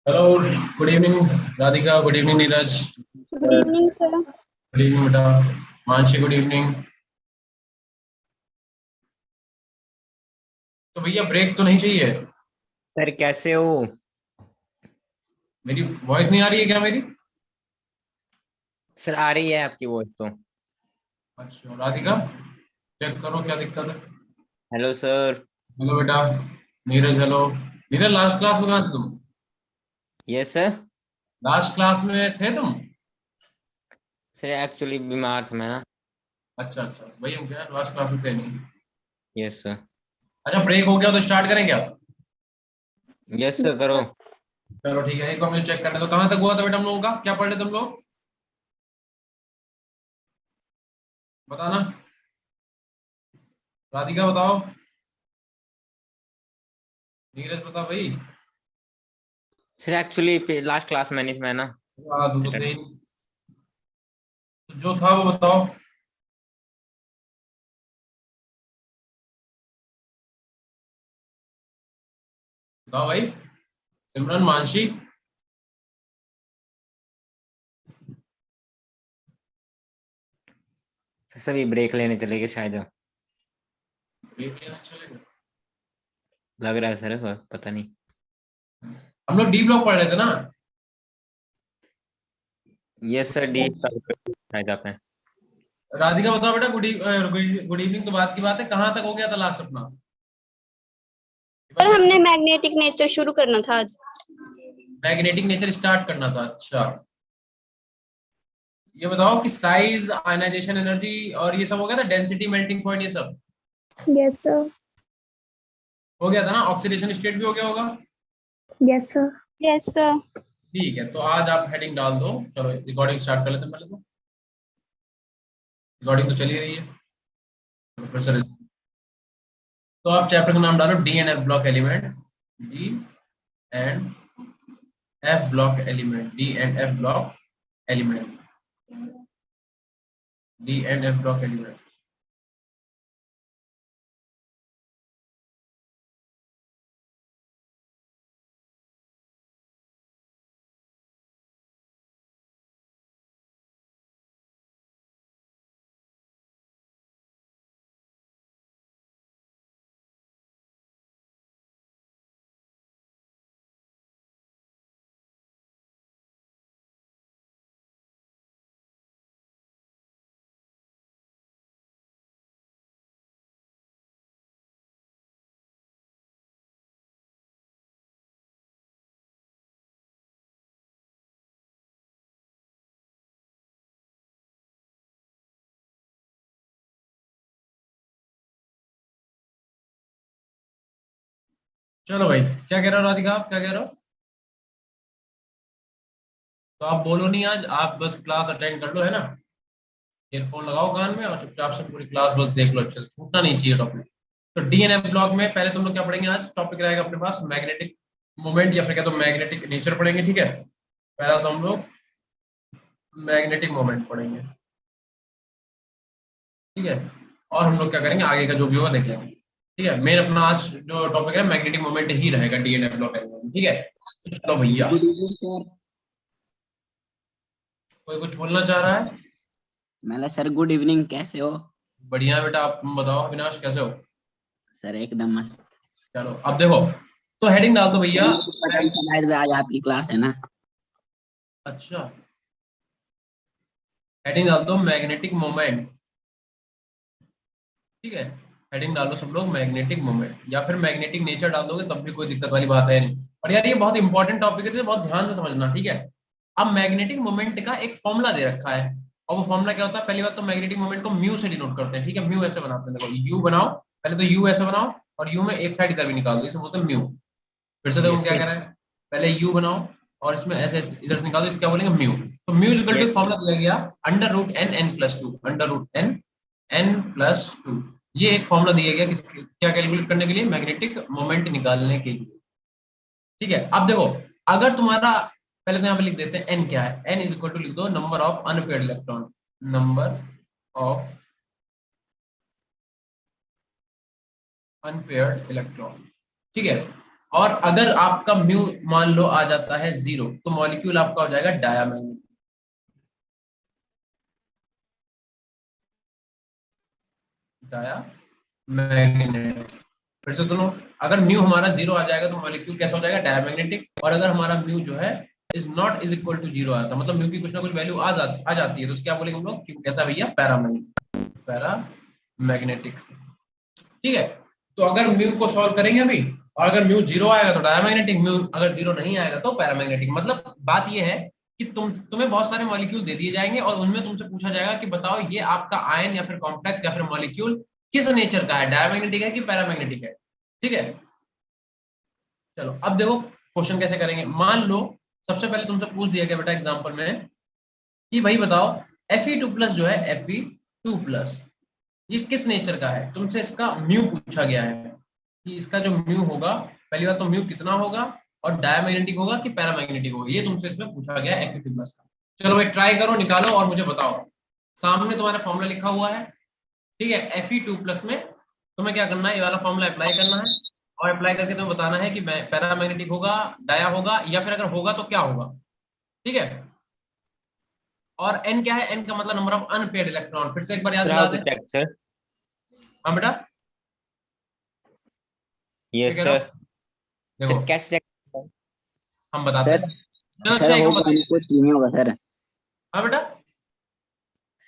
Hello, good evening Radhika, good evening Neeraj, good evening sir. Good evening बेटा, Mansi, good evening. तो भैया break तो नहीं चाहिए? सर कैसे हो? मेरी वॉइस नहीं आ रही है क्या मेरी? सर आ रही है आपकी वॉइस तो। अच्छा राधिका, चेक करो क्या दिक्कत है। Hello sir. हेलो बेटा Neeraj, hello Neeraj, last class में कहाँ थे तुम? Yes sir. लास्ट क्लास में थे तुम? सर एक्चुअली बीमार था मैं ना। अच्छा अच्छा, वही हम क्या लास्ट क्लास में थे नहीं। Yes sir. अच्छा, ब्रेक हो गया तो स्टार्ट करें क्या? यस सर करो। चलो ठीक है, एक बार मुझे चेक करने दो, कहाँ तक हुआ था बेटा हम लोगों का, क्या पढ़ रहे तुम लोग? बताना, राधिका बताओ, नीरज बता भाई। सर एक्चुअली लास्ट क्लास में नहीं था मैं ना। हाँ तुम तो थे अटेंड। ही नहीं। तो जो था वो बताओ। बताओ भाई, सिमरन, मानसी। सर सभी ब्रेक लेने चले गए शायद। ब्रेक लेना चलेगा? लग रहा है सर, पता नहीं। हम लोग डी ब्लॉक पढ़ रहे थे ना? यस सर डी शायद आप हैं। राधिका बताओ बेटा, गुड इवनिंग तो बात की बात है, कहाँ तक हो गया था लास्ट अपना? सर हमने मैग्नेटिक नेचर शुरू करना था आज। मैग्नेटिक नेचर स्टार्ट करना था, अच्छा। ये बताओ कि साइज, आयनाइजेशन एनर्जी और ये सब हो गया था, डेंसिटी, मेल्टिंग पॉइंट, ये सब यस सर। हो गया था ना? ऑक्सीडेशन स्टेट भी हो गया होगा। Yes sir. Yes sir. ठीक है, तो आज आप हेडिंग डाल दो। चलो रिकॉर्डिंग स्टार्ट कर लेते हैं पहले तो। रिकॉर्डिंग तो चली रही है। प्रोफेसर, तो आप चैप्टर का नाम डालो D and F block element. D and F block element, D and F block element, D and F block element. चलो भाई, क्या कह रहे हो राधिका, आप क्या कह रहे हो? तो आप बोलो नहीं, आज आप बस क्लास अटेंड कर लो, है ना? ईयरफोन लगाओ कान में और चुपचाप से पूरी क्लास बस देख लो, अच्छे से छूटना नहीं चाहिए टॉपिक। तो डीएनएफ ब्लॉक में पहले तुम लोग क्या पढ़ेंगे? आज टॉपिक रहेगा अपने पास मैग्नेटिक मोमेंट, या फिर क्या तो मैग्नेटिक नेचर पढ़ेंगे, ठीक है? पहला तो हम लोग मैग्नेटिक मोमेंट पढ़ेंगे, ठीक है? और हम लोग क्या करेंगे, आगे का जो भी होगा देख लेंगे, ठीक है? मेन अपना आज जो टॉपिक है मैग्नेटिक मोमेंट ही रहेगा डीएनएफ ब्लॉक में, ठीक है? तो चलो भैया, गुड इवनिंग सर। कोई कुछ बोलना चाह रहा है? मैंने सर गुड इवनिंग, कैसे हो? बढ़िया बेटा, आप बताओ अविनाश, कैसे हो? सर एकदम मस्त। चलो अब देखो, तो हेडिंग डाल दो भैया। मेरे को पता ही था शायद आज आपकी क्लास है ना। अच्छा, हेडिंग डाल दो मैग्नेटिक मोमेंट, ठीक है? हेडिंग डालो सब लोग मैग्नेटिक मोमेंट, या फिर मैग्नेटिक नेचर डाल दोगे तब भी कोई दिक्कत वाली बात है नहीं। और यार ये बहुत इंपॉर्टेंट टॉपिक है, तो बहुत ध्यान से समझना, ठीक है? अब मैग्नेटिक मोमेंट का एक फॉर्मूला दे रखा है, और वो फॉर्मूला क्या होता है? पहली बात तो मैग्नेटिक मोमेंट को म्यू से डिनोट करते हैं, ठीक है? म्यू ऐसे बनाते हैं, देखो यू बनाओ, पहले तो यू ऐसे बनाओ, और यू में एक साइड इधर भी निकाल दो, इसे बोलते हैं म्यू। फिर से देखो यस क्या सर। कह रहा है, पहले यू बनाओ और इसमें ऐसे इधर से निकालो, इसे क्या बोलेंगे? म्यू। तो mu equal to yes formula दिया गया, under root n n plus two, under root n n plus two. ये एक फॉर्मूला दिया गया क्या कैलकुलेट करने के लिए? मैग्नेटिक मोमेंट निकालने के लिए, ठीक है? अब देखो, अगर तुम्हारा, पहले तो यहाँ पे लिख देते हैं एन क्या है। एन इज इक्वल टू, लिख दो number of unpaired electron, number of unpaired electron, ठीक है? और अगर आपका म्यू मान लो आ जाता है 0 तो मॉलिक्यूल आपका हो जाएगा डायमैग्नेटिक। डायमैग्नेटिक, फिर से सुनो, अगर म्यू हमारा 0 आ जाएगा तो मॉलिक्यूल कैसा हो जाएगा डायमैग्नेटिक, और अगर हमारा म्यू जो है is not is equal to 0 आता मतलब म्यू की कुछ ना कुछ वैल्यू आ जाती है तो क्या बोलेंगे हम लोग कि कैसा भैया पैरामैग्नेटिक। ठीक है, तो अगर म्यू को सॉल्व करेंगे अभी, और अगर म्यू 0 आएगा तो डायमैग्नेटिक, म्यू अगर 0 नहीं आएगा तो पैरामैग्नेटिक। मतलब बात ये है कि तुम्हें बहुत सारे मॉलिक्यूल दे दिए जाएंगे और उनमें तुमसे पूछा जाएगा कि बताओ ये आपका आयन या फिर कॉम्प्लेक्स या फिर मॉलिक्यूल किस नेचर का है, डायमैग्नेटिक है कि पैरामैग्नेटिक है। ठीक है, चलो अब देखो क्वेश्चन कैसे करेंगे। मान लो सबसे पहले तुमसे पूछ दिया गया बेटा एग्जांपल में कि भाई बताओ Fe2+ जो है Fe2+ ये किस नेचर का है, तुमसे इसका म्यू पूछा गया है कि इसका जो म्यू होगा, पहली बात तो म्यू कितना होगा और डायमैग्नेटिक होगा कि पैरामैग्नेटिक होगा, ये तुमसे इसमें पूछा गया है Fe2+ का। चलो भाई ट्राई करो, निकालो और मुझे बताओ। सामने तुम्हारा फॉर्मूला लिखा हुआ है, ठीक है। Fe2+ में तुम्हें क्या करना है, ये वाला फॉर्मूला अप्लाई करना है और अप्लाई करके तुम्हें बताना है कि पैरामैग्नेटिक होगा, डाया होगा, या फिर अगर होगा तो क्या होगा। ठीक है, और n क्या है, n का मतलब नंबर ऑफ अनपेयर्ड इलेक्ट्रॉन। फिर से एक बार याद दिला दे। Check sir. हाँ बेटा, यस क्या कह रहे सर। हो? देखो सर कैसे चेक? हम बताते सर हैं। चलो सर अच्छा एक हम होगा बताइए। कुछ नहीं होगा सर। हाँ बेटा,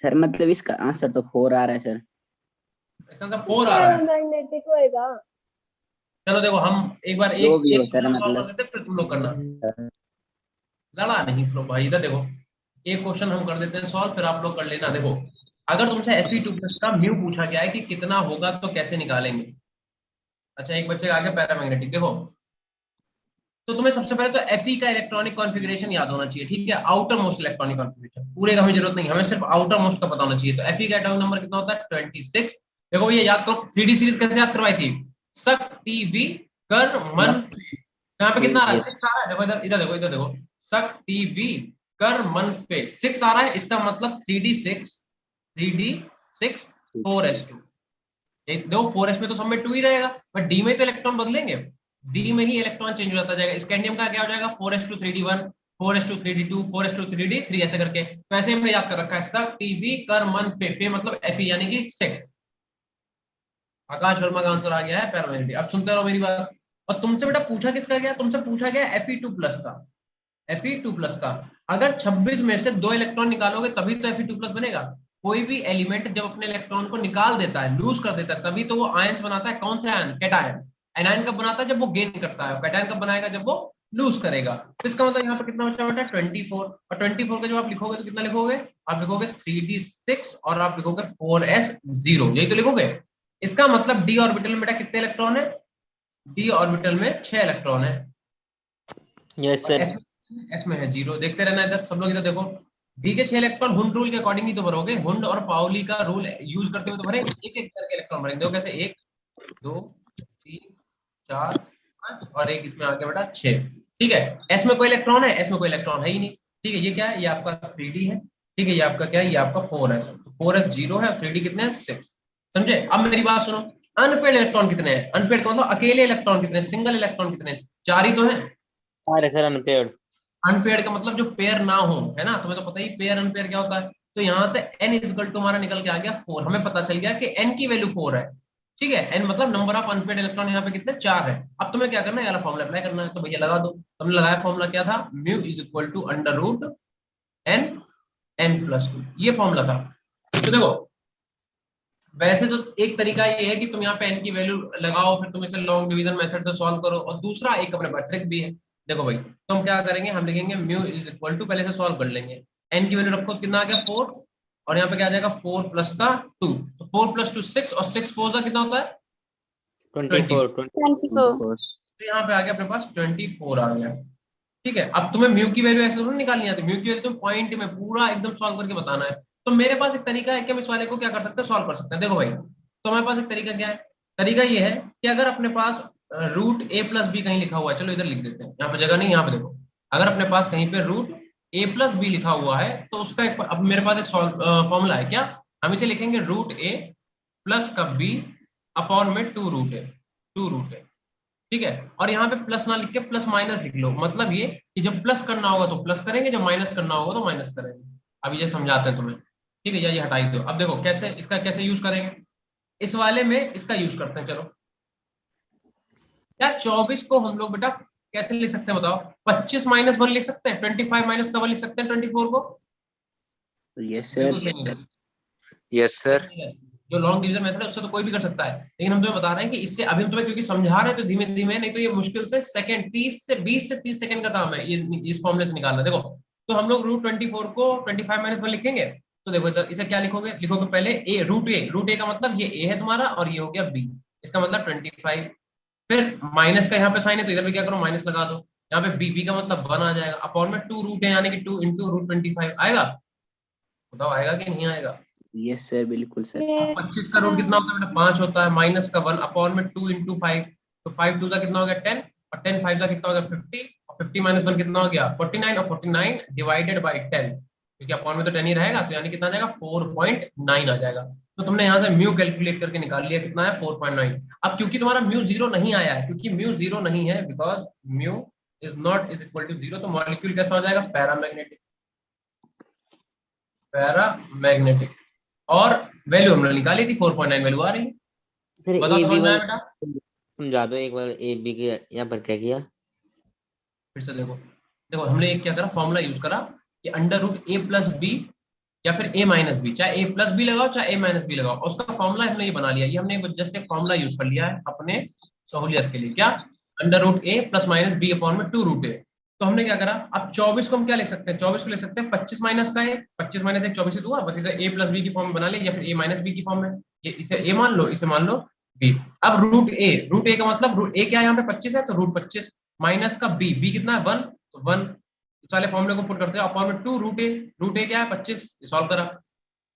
सर मतलब इसका आंसर तो 4 आ रहा है सर। इसका आंसर 4 आ रहा है। मैग्नेटिक होएगा। चलो देखो हम एक बार जो एक भी हो एक सर क्वेश्चन सॉल्व कर मतलब। देते हैं फिर तुम लोग करना। लड़ा नहीं फिर भाई, इधर देखो एक क्वेश्चन हम कर देते हैं सॉल्व, फिर आप लोग कर लेना। देखो अगर तुमसे Fe2+ का म्यू पूछा गया है कि कितना होगा तो कैसे निकालेंगे। अच्छा एक बच्चे का आगे पैरामैग्नेटिक, देखो तो तुम्हें सबसे पहले तो Fe का इलेक्ट्रॉनिक कॉन्फ़िगरेशन याद होना चाहिए। ठीक है, आउटर मोस्ट इलेक्ट्रॉनिक कॉन्फ़िगरेशन, पूरे का हमें जरूरत नहीं, हमें सिर्फ आउटर मोस्ट का पता होना चाहिए। तो Fe का एटॉमिक नंबर कितना होता है 26। देखो ये याद करो, 3D सीरीज कैसे याद करवाई थी, सक टी बी कर मन फे। यहाँ पे कितना आ रहा है 6 आ रहा है, देखो इधर इधर देखो इधर देखो, सक टी बी कर मन फे 6 आ रहा है, इसका मतलब 3D6 4s2। देखो 4s में तो सब में 2 ही रहेगा, बट डी में तो इलेक्ट्रॉन बदलेंगे, डी में ही इलेक्ट्रॉन चेंज हो जाता जाएगा। स्कैंडियम का क्या हो जाएगा 4s2 3d1 4s2 3d2 4s2 3d3 ऐसे करके। तो ऐसे में याद कर रखा है, सक टीबी कर मन पे मतलब Fe यानी कि 6। आकाश वर्मा का आंसर आ गया है पैरामैग्नेटिक। अब सुनते रहो मेरी बात। और तुमसे बेटा पूछा किसका गया, तुमसे पूछा गया Fe2+ का। Fe2+ का अगर 26 में से 2 इलेक्ट्रॉन निकालोगे तभी तो Fe2+ बनेगा। कोई भी एलिमेंट जब अपने इलेक्ट्रॉन को निकाल देता है, लूज कर देता है, तभी तो वो आयंस बनाता है। कौन से आयन, कैटायन। एनायन कब बनाता है, जब वो गेन करता है। कैटायन कब बनाएगा, जब वो लूज करेगा। तो इसका मतलब यहाँ पे कितना बचा बेटा 24, और 24 का जब आप लिखोगे तो कितना लिखोगे, आप लिखोगे 3d6 और आप लिखोगे 4s0, यही तो लिखोगे। इसका मतलब डी ऑर्बिटल में बेटा कितने इलेक्ट्रॉन है, डी ऑर्बिटल में 6 इलेक्ट्रॉन है। यस और सर। एस में है 0। देखते रहना इधर सब लोग, इधर देखो डी के 6 इलेक्ट्रॉन हुंड रूल के अकॉर्डिंग ही तो भरोगे, हुंड और पाउली का रूल यूज करते हुए तो भरेंगे, एक एक करके इलेक्ट्रॉन भरेंगे। देखो कैसे 1 2 3 4 5 और एक इसमें आ गया बेटा 6। ठीक है, एस में कोई इलेक्ट्रॉन है, एस में कोई इलेक्ट्रॉन है ही नहीं। ठीक है, ये क्या है, ये आपका 3d है। ठीक है, ये आपका क्या है, ये आपका 4s। तो 4s 0 है और 3d कितने हैं 6। समझे। अब मेरी बात सुनो, अनपेड इलेक्ट्रॉन कितने हैं, अनपेड का मतलब अकेले इलेक्ट्रॉन कितने, सिंगल इलेक्ट्रॉन कितने, 4 ही तो है। अरे सर अनपेयर्ड। अनपेयर का मतलब जो पेयर ना हो, है ना, तुम्हें तो पता ही पेयर अनपेयर क्या होता है। तो यहाँ से n इजकल टू हमारा निकल के आ गया 4। हमें पता चल गया कि n की वैल्यू 4 है। ठीक है, n मतलब नंबर ऑफ अनपेड इलेक्ट्रॉन यहाँ पे कितने 4 है। अब तुम्हें क्या करना है, वाला फॉर्मूला अप्लाई करना है। तो भैया लगा दो, तुमने लगाया फॉर्मूला क्या था, mu is equal to under root n n+2, ये फॉर्मूला था। तो देखो वैसे तो एक तरीका ये है कि तुम यहाँ पे n की वैल्यू लगाओ, फिर तुम इसे लॉन्ग डिवीजन मेथड से सॉल्व करो, और दूसरा एक अपने पास ट्रिक भी है। देखो भाई तो हम क्या करेंगे, हम लिखेंगे म्यू इज इक्वल टू, पहले से सॉल्व कर लेंगे। n की वैल्यू रखो, कितना आ गया 4, और यहाँ पे क्या आ जाएगा 4 प्लस का 2, तो 4 प्लस 2 6, और 6 4 का कितना होता है 20। 24 24। तो यहाँ पे आ गया अपने पास 24 आ गया। ठीक है, अब तुम्हें म्यू की वैल्यू ऐसे थोड़ी निकालनी आती, म्यू की वैल्यू तुम पॉइंट में पूरा एकदम सॉल्व करके बताना है। तो मेरे पास एक तरीका है कि हम इस वाले को क्या कर सकते हैं, सॉल्व कर सकते हैं। देखो भाई तो हमारे पास एक तरीका क्या है, तरीका ये है कि अगर अपने पास रूट a प्लस बी कहीं लिखा हुआ है, चलो इधर लिख देते हैं, यहाँ पे जगह नहीं, यहाँ पे देखो अगर अपने पास कहीं पे रूट a प्लस बी लिखा हुआ है तो उसका एक, अब मेरे पास एक फॉर्मूला है क्या, हम इसे लिखेंगे रूट a प्लस का b अपॉन में 2 रूट a। ठीक है। और यहाँ पे प्लस ना लिख के प्लस माइनस लिख लो, मतलब ये कि जब प्लस करना होगा तो प्लस करेंगे, जब माइनस करना होगा तो माइनस करेंगे। अभी ये समझाते हैं तुम्हें, ठीक है, ये हटाई दो। अब देखो कैसे इसका कैसे यूज करेंगे, इस वाले में इसका यूज करते हैं। चलो क्या 24 को हम लोग बेटा कैसे लिख सकते हैं बताओ, 25 माइनस 1 लिख सकते हैं, 25 माइनस का 1 लिख सकते हैं 24 को। यस बिल्कुल सर। सही नहीं यस सर। है, जो लॉन्ग डिवीजन मेथड है उससे तो कोई भी कर सकता है, लेकिन हम तुम्हें बता रहे हैं कि इससे अभी हम तुम्हें क्योंकि समझा रहे हैं तो धीमे धीमे, नहीं तो ये मुश्किल से सेकंड 30 से 20 से 30 सेकंड का काम है ये इस फॉर्मूले से निकालना। देखो तो हम लोग रूट 24 को 25 माइनस 1 लिखेंगे, तो देखो इधर इसे क्या लिखोगे, लिखोगे पहले ए रूट ए, रूट ए का मतलब ये ए है तुम्हारा और ये हो गया बी, इसका मतलब 25। फिर माइनस का यहाँ पे साइन है तो इधर भी क्या करो माइनस लगा दो, यहाँ पे बी का मतलब 1 आ जाएगा, अपॉन में 2 रूट है यानी कि 2 इंटू रूट 25 आएगा। बताओ आएगा कि नहीं आएगा। यस सर, बिल्कुल सर। 25 का रूट कितना होता है बेटा 5 होता है, माइनस का 1 अपॉन में 2 इंटू 5, तो 5 2 का कितना हो गया 10, और 10 5 का कितना हो गया 50, और 50 माइनस 1 कितना हो गया 49, और 49 डिवाइडेड बाय 10, क्योंकि अपॉन में तो 10 ही रहेगा, तो यानी कितना आ जाएगा 4.9 आ जाएगा। तो तुमने यहाँ से म्यू कैलकुलेट करके निकाल लिया, कितना है 4.9। अब क्योंकि तुम्हारा म्यू जीरो नहीं आया है, क्योंकि म्यू जीरो नहीं है, because mu is not is equal to zero, तो मॉलिक्यूल कैसा हो जाएगा पैरामैग्नेटिक, पैरामैग्नेटिक। और वैल्यू हमने निकाली थी 4.9 वैल्यू आ रही है। सर बताओ ए बी समझ में आया वाला बेटा, समझा दो एक बार, ए बी के यहाँ पर क्या किया। फिर से देखो, देखो हमने एक क्या करा फॉर्मूला यूज करा कि अंडर रूट ए प्लस बी या फिर ए माइनस बी, चाहे ए प्लस बी लगाओ चाहे ए माइनस बी लगाओ, उसका फॉर्मूला हमने ये बना लिया, ये हमने जस्ट एक फॉर्मूला यूज कर लिया है अपने सहूलियत के लिए। क्या, अंडर रूट ए प्लस माइनस बी अपॉन में 2 रूट ए। तो हमने क्या करा, अब 24 को हम क्या लिख सकते हैं, 24 को लिख सकते हैं 25 माइनस का ए, 25 माइनस 1 24 ही तो हुआ, बस इसे ए प्लस बी की फॉर्म में बना लिया, या फिर ए माइनस बी की फॉर्म में, ये इसे ए मान लो इसे मान लो बी। अब रूट ए का मतलब रूट ए क्या है यहाँ पे 25 है, तो रूट 25 माइनस का बी कितना है 1, तो 1 इस वाले फॉर्मूले को पुट करते हैं अपॉन में 2 रूट ए क्या है 25, सॉल्व करा।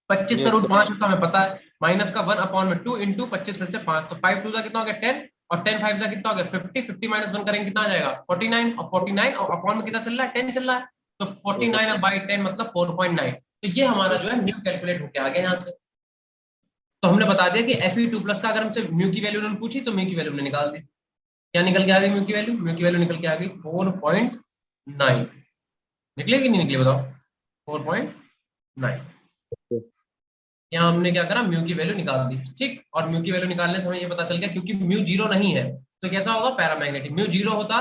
25 का Yes, रूट sir. 5 होता है हमें पता है, माइनस का 1 अपॉन में 2 इंटू 25 फिर से 5, तो 5 2 का कितना हो गया 10, और 10 5 का कितना हो गया 50, 50 माइनस 1 करेंगे कितना आ जाएगा 49, और 49 और अपॉन में कितना चल रहा है 10 चल रहा है, तो 49 और बाई 10 मतलब 4.9। तो ये हमारा जो है म्यू कैलकुलेट होके आ गया यहाँ से। तो हमने बता दिया कि Fe2 प्लस का अगर हमसे म्यू की वैल्यू उन्होंने पूछी तो म्यू की वैल्यू हमने निकाल दी। क्या निकल के आ गई म्यू की वैल्यू, म्यू की वैल्यू निकल के आ गई 4.9। निकले कि नहीं निकले बताओ 4.9। यहाँ हमने क्या करा म्यू की वैल्यू निकाल दी, ठीक। और म्यू की वैल्यू निकालने से हमें ये पता चल गया क्योंकि म्यू जीरो नहीं है तो कैसा होगा पैरामैग्नेटिक, म्यू जीरो होता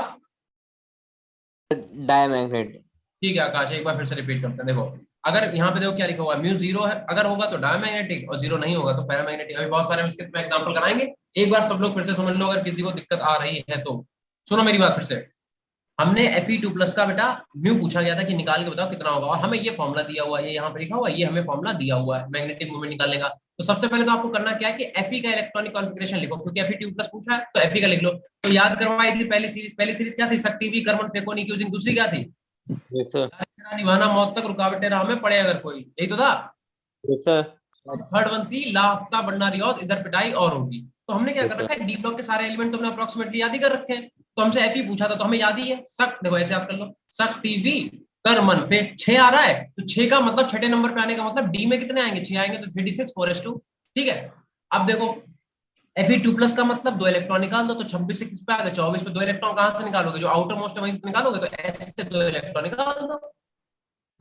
डायमैग्नेटिक। ठीक है आकाश, एक बार फिर से रिपीट करते हैं। देखो अगर यहाँ पे देखो क्या लिखा हुआ है, म्यू जीरो है अगर होगा तो डायमैग्नेटिक, और जीरो नहीं होगा तो पैरामैग्नेटिक। अभी बहुत सारे हम इसके एग्जांपल कराएंगे, एक बार सब लोग फिर से समझ लो अगर किसी को दिक्कत आ रही है तो। सुनो मेरी बात फिर से, हमने Fe2 प्लस का बेटा म्यू पूछा गया था कि निकाल के बताओ कितना होगा, और हमें ये फॉर्मूला दिया हुआ है, ये यहाँ पे लिखा हुआ है, ये हमें फॉर्मूला दिया हुआ है मैग्नेटिक मोमेंट निकालने का। तो सबसे पहले तो आपको करना क्या है कि Fe का इलेक्ट्रॉनिक कॉन्फिगरेशन लिखो, क्योंकि Fe2 प्लस पूछा है तो Fe का लिख लो। तो याद करवाई थी पहली सीरीज क्या थी, शक्ति भी कर्मन फेकोनी क्यूजिंग, दूसरी क्या थी यस सर। निभाना मौत तक रुकावटें राह में पड़े अगर कोई, यही तो था। Yes sir. थर्ड वन थी लाफ्ता बढ़ना रियाज इधर पिटाई और होगी। तो हमने क्या कर रखा है डी ब्लॉक के सारे एलिमेंट तो हमने अप्रोक्सीमेटली याद ही कर रखे हैं, तो हमसे Fe पूछा था तो हमें याद ही है। सक देखो ऐसे आप कर लो, सक टीवी कर मन फेस 6 आ रहा है, तो 6 का मतलब छठे नंबर पे आने का मतलब डी में कितने आएंगे 6 आएंगे, तो 3d6 4s2, ठीक है। अब देखो Fe2 प्लस का मतलब 2 इलेक्ट्रॉन निकाल दो, तो 26 से किस पे आ गए 24 पे, 2 इलेक्ट्रॉन कहां से निकालोगे जो आउटर मोस्ट है वहीं निकालोगे, तो S से 2 इलेक्ट्रॉन निकाल दो,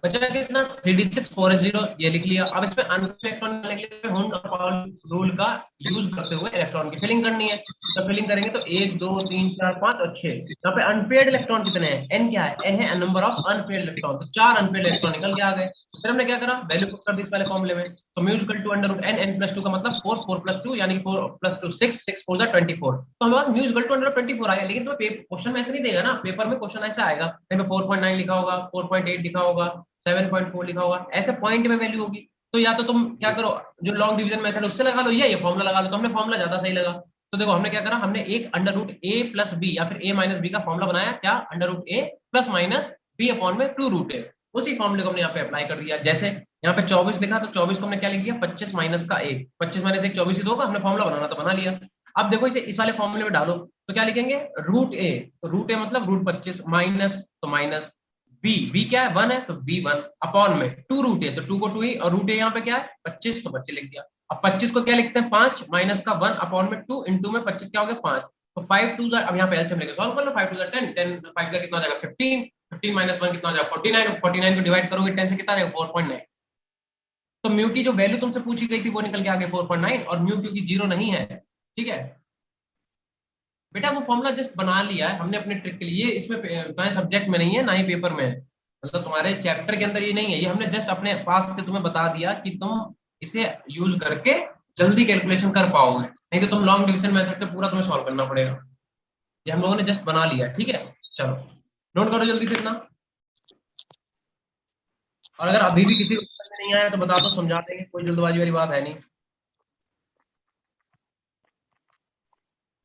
बचा कितना 3d6 4s0, ये लिख लिया। अब इसमें अनपेड इलेक्ट्रॉन निकालने के लिए हुन और पाउल रूल का यूज करते हुए इलेक्ट्रॉन की फिलिंग करनी है, तो फिलिंग करेंगे तो 1 2 3 4 5 और 6। यहाँ पे अनपेड इलेक्ट्रॉन कितने हैं, n क्या है, n है नंबर ऑफ अनपेड इलेक्ट्रॉन, तो 4 अनपेड इलेक्ट्रॉन निकल के आ गए। फिर हमने क्या करा वैल्यू पुट कर दी इस वाले फॉर्मूले में, तो mu equal to under root n, n plus 2 का मतलब 4, 4 प्लस 2 यानी कि 4 प्लस 2 6, 6 4 जा 24, तो हमारे पास म्यू इक्वल टू अंडर 24 आ गया। लेकिन तो क्वेश्चन में ऐसे नहीं देगा ना, पेपर में क्वेश्चन ऐसा आएगा कहीं पे 4.9 लिखा होगा, 4.8 लिखा होगा, 7.4 लिखा होगा, ऐसे पॉइंट में वैल्यू होगी। तो या तो तुम क्या करो जो लॉन्ग डिवीजन मेथड उससे लगा लो, या ये फॉर्मूला लगा लो, तो हमने फॉर्मूला ज्यादा सही लगा। तो देखो हमने क्या करा, हमने एक अंडर रूट ए प्लस बी या फिर ए माइनस बी का फॉर्मूला बनाया, क्या अंडर रूट ए प्लस माइनस बी अपॉन में 2 रूट ए, उसी फॉर्मूले को हमने यहाँ पे अप्लाई कर दिया। जैसे यहाँ पे 24 लिखा तो 24 को हमने क्या लिख दिया 25 माइनस का 1, 25 माइनस 1 24 ही होगा, हमने फॉर्मूला बनाना तो बना लिया। अब देखो इसे इस वाले फॉर्मूले में डालो तो क्या लिखेंगे रूट ए, तो रूट ए मतलब रूट 25 माइनस तो माइनस बी क्या है 1 है तो b1 अपॉन में 2 रूट ए, तो 2 को 2 ही, और रूट ए यहाँ पे क्या है 25 तो 25 लिख दिया। अब 25 को क्या लिखते हैं 5 माइनस का 1 अपॉन में 2 इंटू में 25 क्या हो गया 5, तो 5 2 अब यहाँ पे एलसीएम लेके सॉल्व कर लो। 5 2 10, 10 5 का कितना हो जाएगा 15, 15 माइनस 1 कितना हो जाएगा 49, 49 को डिवाइड करोगे 10 से कितना आ जाएगा 4.9। तो म्यू की जो वैल्यू तुमसे पूछी गई थी वो निकल के आ गई 4.9, और म्यू क्योंकि जीरो नहीं है, ठीक है बेटा, वो फॉर्मूला जस्ट बना लिया है हमने अपने ट्रिक के लिए, इसमें तुम्हारे सब्जेक्ट में नहीं है ना ही पेपर में है, मतलब तुम्हारे चैप्टर के अंदर ये नहीं है, ये हमने जस्ट अपने पास से तुम्हें बता दिया कि तुम इसे यूज करके जल्दी कैलकुलेशन कर पाओगे, नहीं तो तुम लॉन्ग डिवीजन मेथड से पूरा तुम्हें सॉल्व करना पड़ेगा। ये हम लोगों ने जस्ट बना लिया, ठीक है। चलो नोट करो जल्दी से इतना, और अगर अभी भी किसी को समझ में नहीं आया तो बता दो, समझा देंगे, कोई जल्दबाजी वाली बात है नहीं।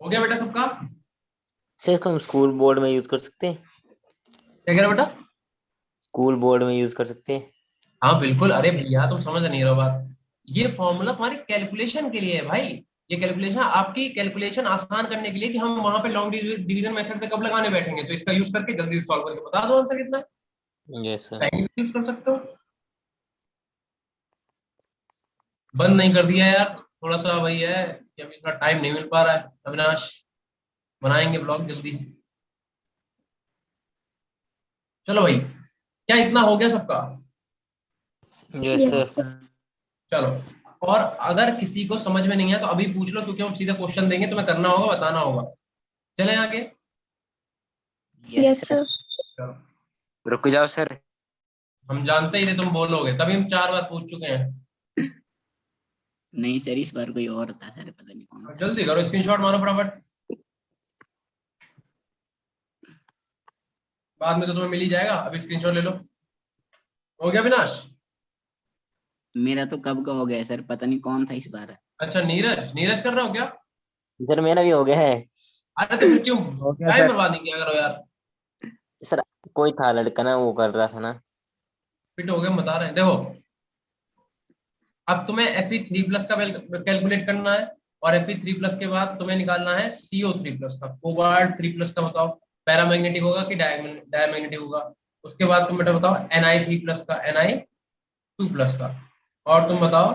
हो गया बेटा सबका? सर इसको हम स्कूल बोर्ड में यूज कर सकते हैं? क्या कह रहे हो बेटा? स्कूल बोर्ड में यूज कर सकते हैं? हाँ बिल्कुल, अरे भैया तुम समझ नहीं रहे हो बात, ये फॉर्मूला तुम्हारी कैलकुलेशन के लिए है भाई, ये कैलकुलेशन आपकी कैलकुलेशन आसान करने के लिए, कि हम वहां पे लॉन्ग डिवीजन मेथड से कब लगाने बैठेंगे, तो इसका यूज करके जल्दी सॉल्व करके बता दो आंसर कितना है। Yes sir. टाइम यूज कर सकते हो। बंद नहीं कर दिया यार, थोड़ा सा वही है कि अभी थोड़ा टाइम नहीं मिल पा रहा है। अविनाश बनाएंगे ब्लॉग जल्दी। चलो भाई, क्या इतना हो गया सबका? Yes sir. चलो, और अगर किसी को समझ में नहीं है तो अभी पूछ लो, क्योंकि हम सीधा क्वेश्चन देंगे, तुम्हें करना होगा, बताना होगा। चले आगे। Yes sir. चलो, रुक जाओ सर। हम जानते ही थे तुम बोलोगे, तभी हम 4 बार पूछ चुके हैं। नहीं सर, इस बार कोई और था सर, पता नहीं कौन अब था। जल्दी करो, स्क्रीनशॉट मारो फटाफट, बाद में तो तुम्हें मिल ही जाएगा, अभी स्क्रीनशॉट ले लो। हो गया विनाश? मेरा तो कब का हो गया सर, पता नहीं कौन था इस बार। अच्छा नीरज, नीरज कर रहे हो क्या? सर मेरा भी हो गया है। अरे तो फिर क्यों हो गया टाइम सर। बर्बाद नहीं किया करो यार। सर कोई था लड़का ना, वो कर रहा था ना। फिट हो गए, हम बता रहे हैं, देखो अब तुम्हें Fe3+ का कैलकुलेट करना है, और Fe3+ के बाद तुम्हें निकालना है CO3+ का। कोबाल्ट 3+ का बताओ पैरामैग्नेटिक होगा कि डायमैग्नेटिक होगा। उसके बाद तुम बेटा बताओ Ni3+ का, Ni2+ का, और तुम बताओ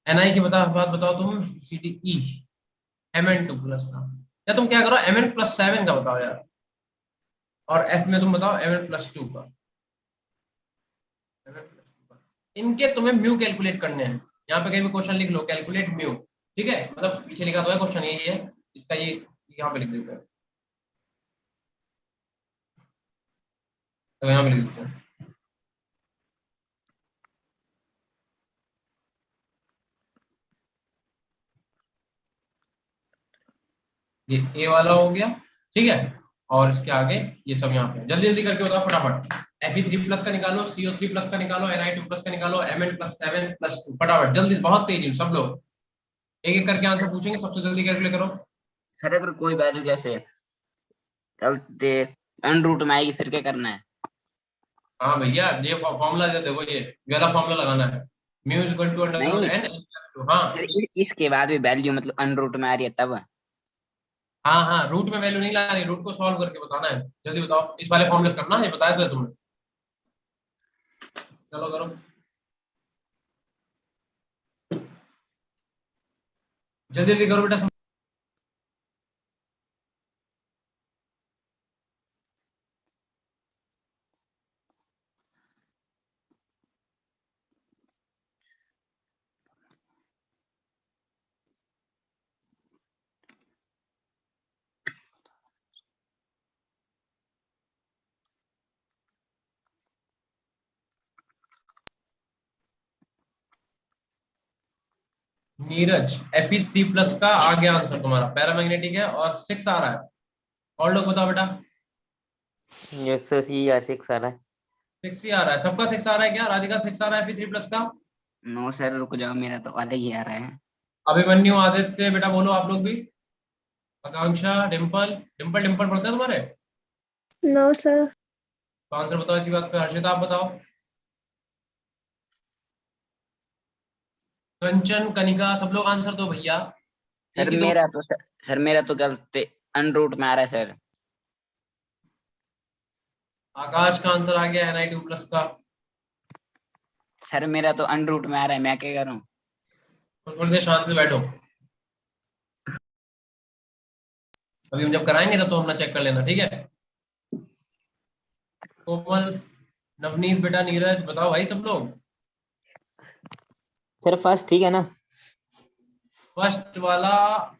Ni के बाद बताओ तुम CTE Mn2+ का, या तुम क्या करो Mn+7 का बताओ यार, और F में तुम बताओ Mn+2 का। इनके तुम्हें म्यू कैलकुलेट करने हैं, यहाँ पे कहीं भी क्वेश्चन लिख लो कैलकुलेट म्यू, ठीक है, मतलब पीछे लिखा तो है क्वेश्चन यही है, इसका ये यहाँ पे लिख देते हैं, तो यहाँ पे लिख देते हैं ये ए वाला हो गया, ठीक है, और इसके आगे ये सब यहाँ पे जल्दी जल्दी करके बताओ फटाफट। Fe3+ का निकालो, CO3+ का निकालो, Ni2+ का निकालो, Mn+7+2, फटाफट जल्दी, बहुत तेजी सब लोग एक एक करके आंसर पूछेंगे, सबसे जल्दी कैलकुलेट करो। सर अगर कोई वैल्यू जैसे चलते √ में आएगी, फिर क्या करना है? हाँ भैया, ये फॉर्मूला देखो, ये वाला फॉर्मूला लगाना है, mu is equal to under root नहीं एन हाँ सर, इसके बाद भी वैल्यू मतलब √ में आ रही है तब। हाँ हाँ, रूट में वैल्यू नहीं लानी, रूट को सॉल्व करके बताना है, जल्दी बताओ, इस वाले फॉर्मूले से करना है, ये बताया तो है तुमने, चलो करो जल्दी जल्दी करो बेटा। नीरज, Fe3+ का आ गया आंसर तुम्हारा, पैरामैग्नेटिक है और 6 आ रहा है, और लोग बताओ बेटा। यस सर, CR6 आ रहा है। 6 ही आ रहा है, सबका 6 आ रहा है क्या? राधिका 6 आ रहा है Fe3+ का? नो सर रुक जाओ, मेरा तो अलग ही आ रहा है। अभिमन्यु, आदित्य बेटा बोलो आप लोग भी, आकांक्षा, डिम्पल, डिम्पल डिम्पल पढ़ते हैं तुम्हारे? No sir. तो आंसर बताओ इसी बात पे। हर्षिता आप बताओ। कंचन, कनिका, सब लोग आंसर दो भैया, सर एक ही दो। मेरा तो गलत √ में आ रहा है सर। आकाश का आंसर आ गया Ni2+ का। सर मेरा तो √ में आ रहा है, मैं क्या करूं? थोड़ी देर शांत से बैठो। अभी हम जब कराएंगे तब तो अपना चेक कर लेना, ठीक है। कोमल, नवनीत, बेटा नीरज, बताओ भाई सब लोग। सर फर्स्ट ठीक है ना? फर्स्ट वाला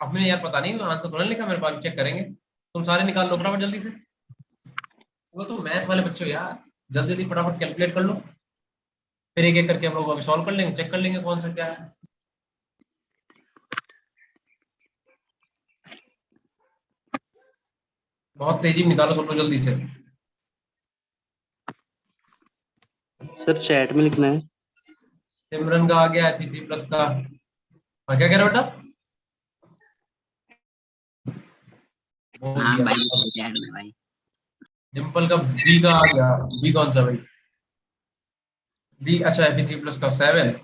अपने यार पता नहीं, आंसर तो नहीं लिखा मेरे पास, चेक करेंगे। तुम सारे निकाल लो फटाफट जल्दी से, वो तो मैथ वाले बच्चे हो यार, जल्दी जल्दी फटाफट कैलकुलेट कर लो, फिर एक एक करके हम लोग अभी सॉल्व कर लेंगे, चेक कर लेंगे कौन सा क्या है। बहुत तेजी में निकालो सब लोग जल्दी से। सर चैट में लिखना है। सिमरन का आ गया है P3 प्लस का। हाँ, क्या कह रहे हो बेटा? बोल हाँ दिया। भाई चैट में भाई। डिम्पल का बी का आ गया। बी कौन सा भाई? बी अच्छा है P3 प्लस का 7।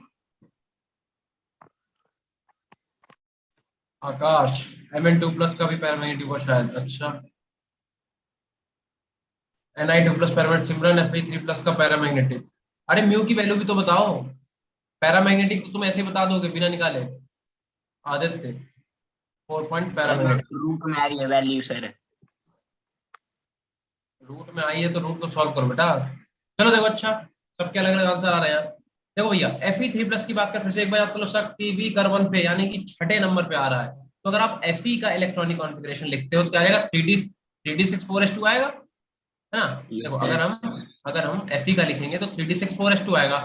आकाश Mn2 प्लस का भी पैरामैग्नेटिक हुआ शायद, अच्छा। Ni2 plus paramagnetic. Simran Fe3 plus का पैरामैग्नेटिक। अरे म्यू की वैल्यू भी तो बताओ। पैरामैग्नेटिक तो तुम ऐसे ही बता दोगे बिना निकाले। Aditya 4 point paramagnetic. रूट में आ रही है वैल्यू सर। रूट में आई है तो रूट को सॉल्व करो बेटा। चलो देखो, अच्छा सबके अलग अलग आंसर आ रहे हैं यार। देखो भैया Fe3 प्लस की बात कर, फिर से एक बार याद कर लो, शक्ति बी कार्बन पे यानी कि छठे नंबर पे आ रहा है। तो अगर आप Fe का इलेक्ट्रॉनिक कॉन्फ़िगरेशन लिखते हो तो क्या आएगा? 3d6 4s2 आएगा, है ना। देखो अगर हम Fe का लिखेंगे तो 3d6 4s2 आएगा।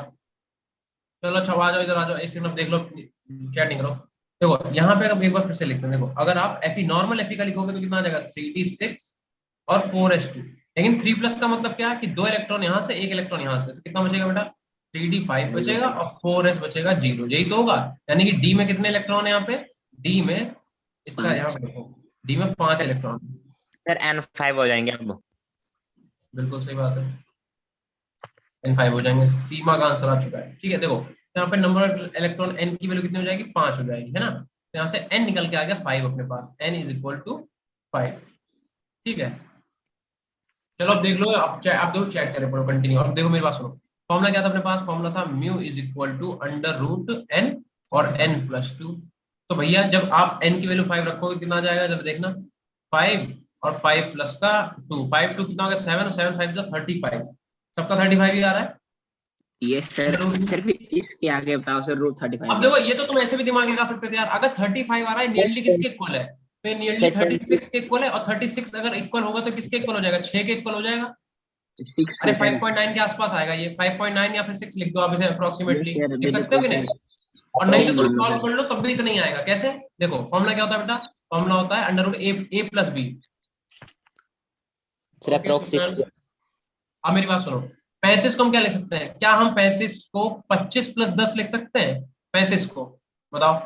चलो अच्छा आ जाओ, इधर आ जाओ, एक सेकंड देख लो, चैटिंग करो। देखो यहाँ पे अब एक बार फिर से लिखते हैं। देखो अगर आप Fe नॉर्मल Fe का लिखोगे तो कितना आ जाएगा? 3d6 और 4s2। लेकिन 3 प्लस का मतलब क्या है कि 2 इलेक्ट्रॉन यहाँ से, 1 इलेक्ट्रॉन यहाँ से, तो कितना बचेगा बेटा? 3d5 बचेगा और 4s बचेगा 0। यही तो होगा, यानी कि डी में कितने इलेक्ट्रॉन है यहाँ पे? डी में इसका यहाँ पे देखो, डी में 5 इलेक्ट्रॉन। सर N5 हो जाएंगे अब। बिल्कुल सही बात है, N5 हो जाएंगे। सीमा का आंसर आ चुका है, ठीक है। देखो यहाँ पे नंबर इलेक्ट्रॉन N की वैल्यू कितनी हो जाएगी? 5 हो जाएगी, है ना। तो यहाँ से N निकल के आ गया 5 अपने पास, N इज इक्वल टू 5, ठीक है। चलो अब देख लो, आप देखो चैट करें पढ़ो कंटिन्यू। अब देखो मेरी बात सुनो, फॉर्मूला क्या था अपने पास? फॉर्मूला था mu is equal to under root n और n+2। तो भैया जब आप n की वैल्यू 5 रखोगे कितना आ जाएगा? जब देखना 5 और 5 प्लस का 2, 5 2 कितना हो गया? 7 और 7 5 35। सबका 35 ही आ रहा है। Yes sir. सर फिर इसके आगे बताओ सर रूट 35। अब देखो ये तो तुम ऐसे भी दिमाग लगा सकते थे यार, अगर 35 आ रहा है नियरली किसके इक्वल है? तो ये नियरली 36 के इक्वल है, और 36 अगर इक्वल होगा तो किसके इक्वल हो जाएगा? 6 के इक्वल हो जाएगा। अरे 5.9 के आसपास आएगा ये, 5.9 या फिर 6 लिख दो आप इसे अप्रोक्सीमेटली, लिख सकते हो कि नहीं? और नहीं तो तुम सॉल्व कर लो तब भी इतना नहीं आएगा। कैसे? देखो फॉर्मूला क्या होता है बेटा? फॉर्मूला होता है अंडर रूट ए प्लस बी। अब मेरी बात सुनो, 35 को हम क्या लिख सकते हैं? क्या हम 35 को 25 प्लस 10 लिख सकते हैं? 35 को बताओ।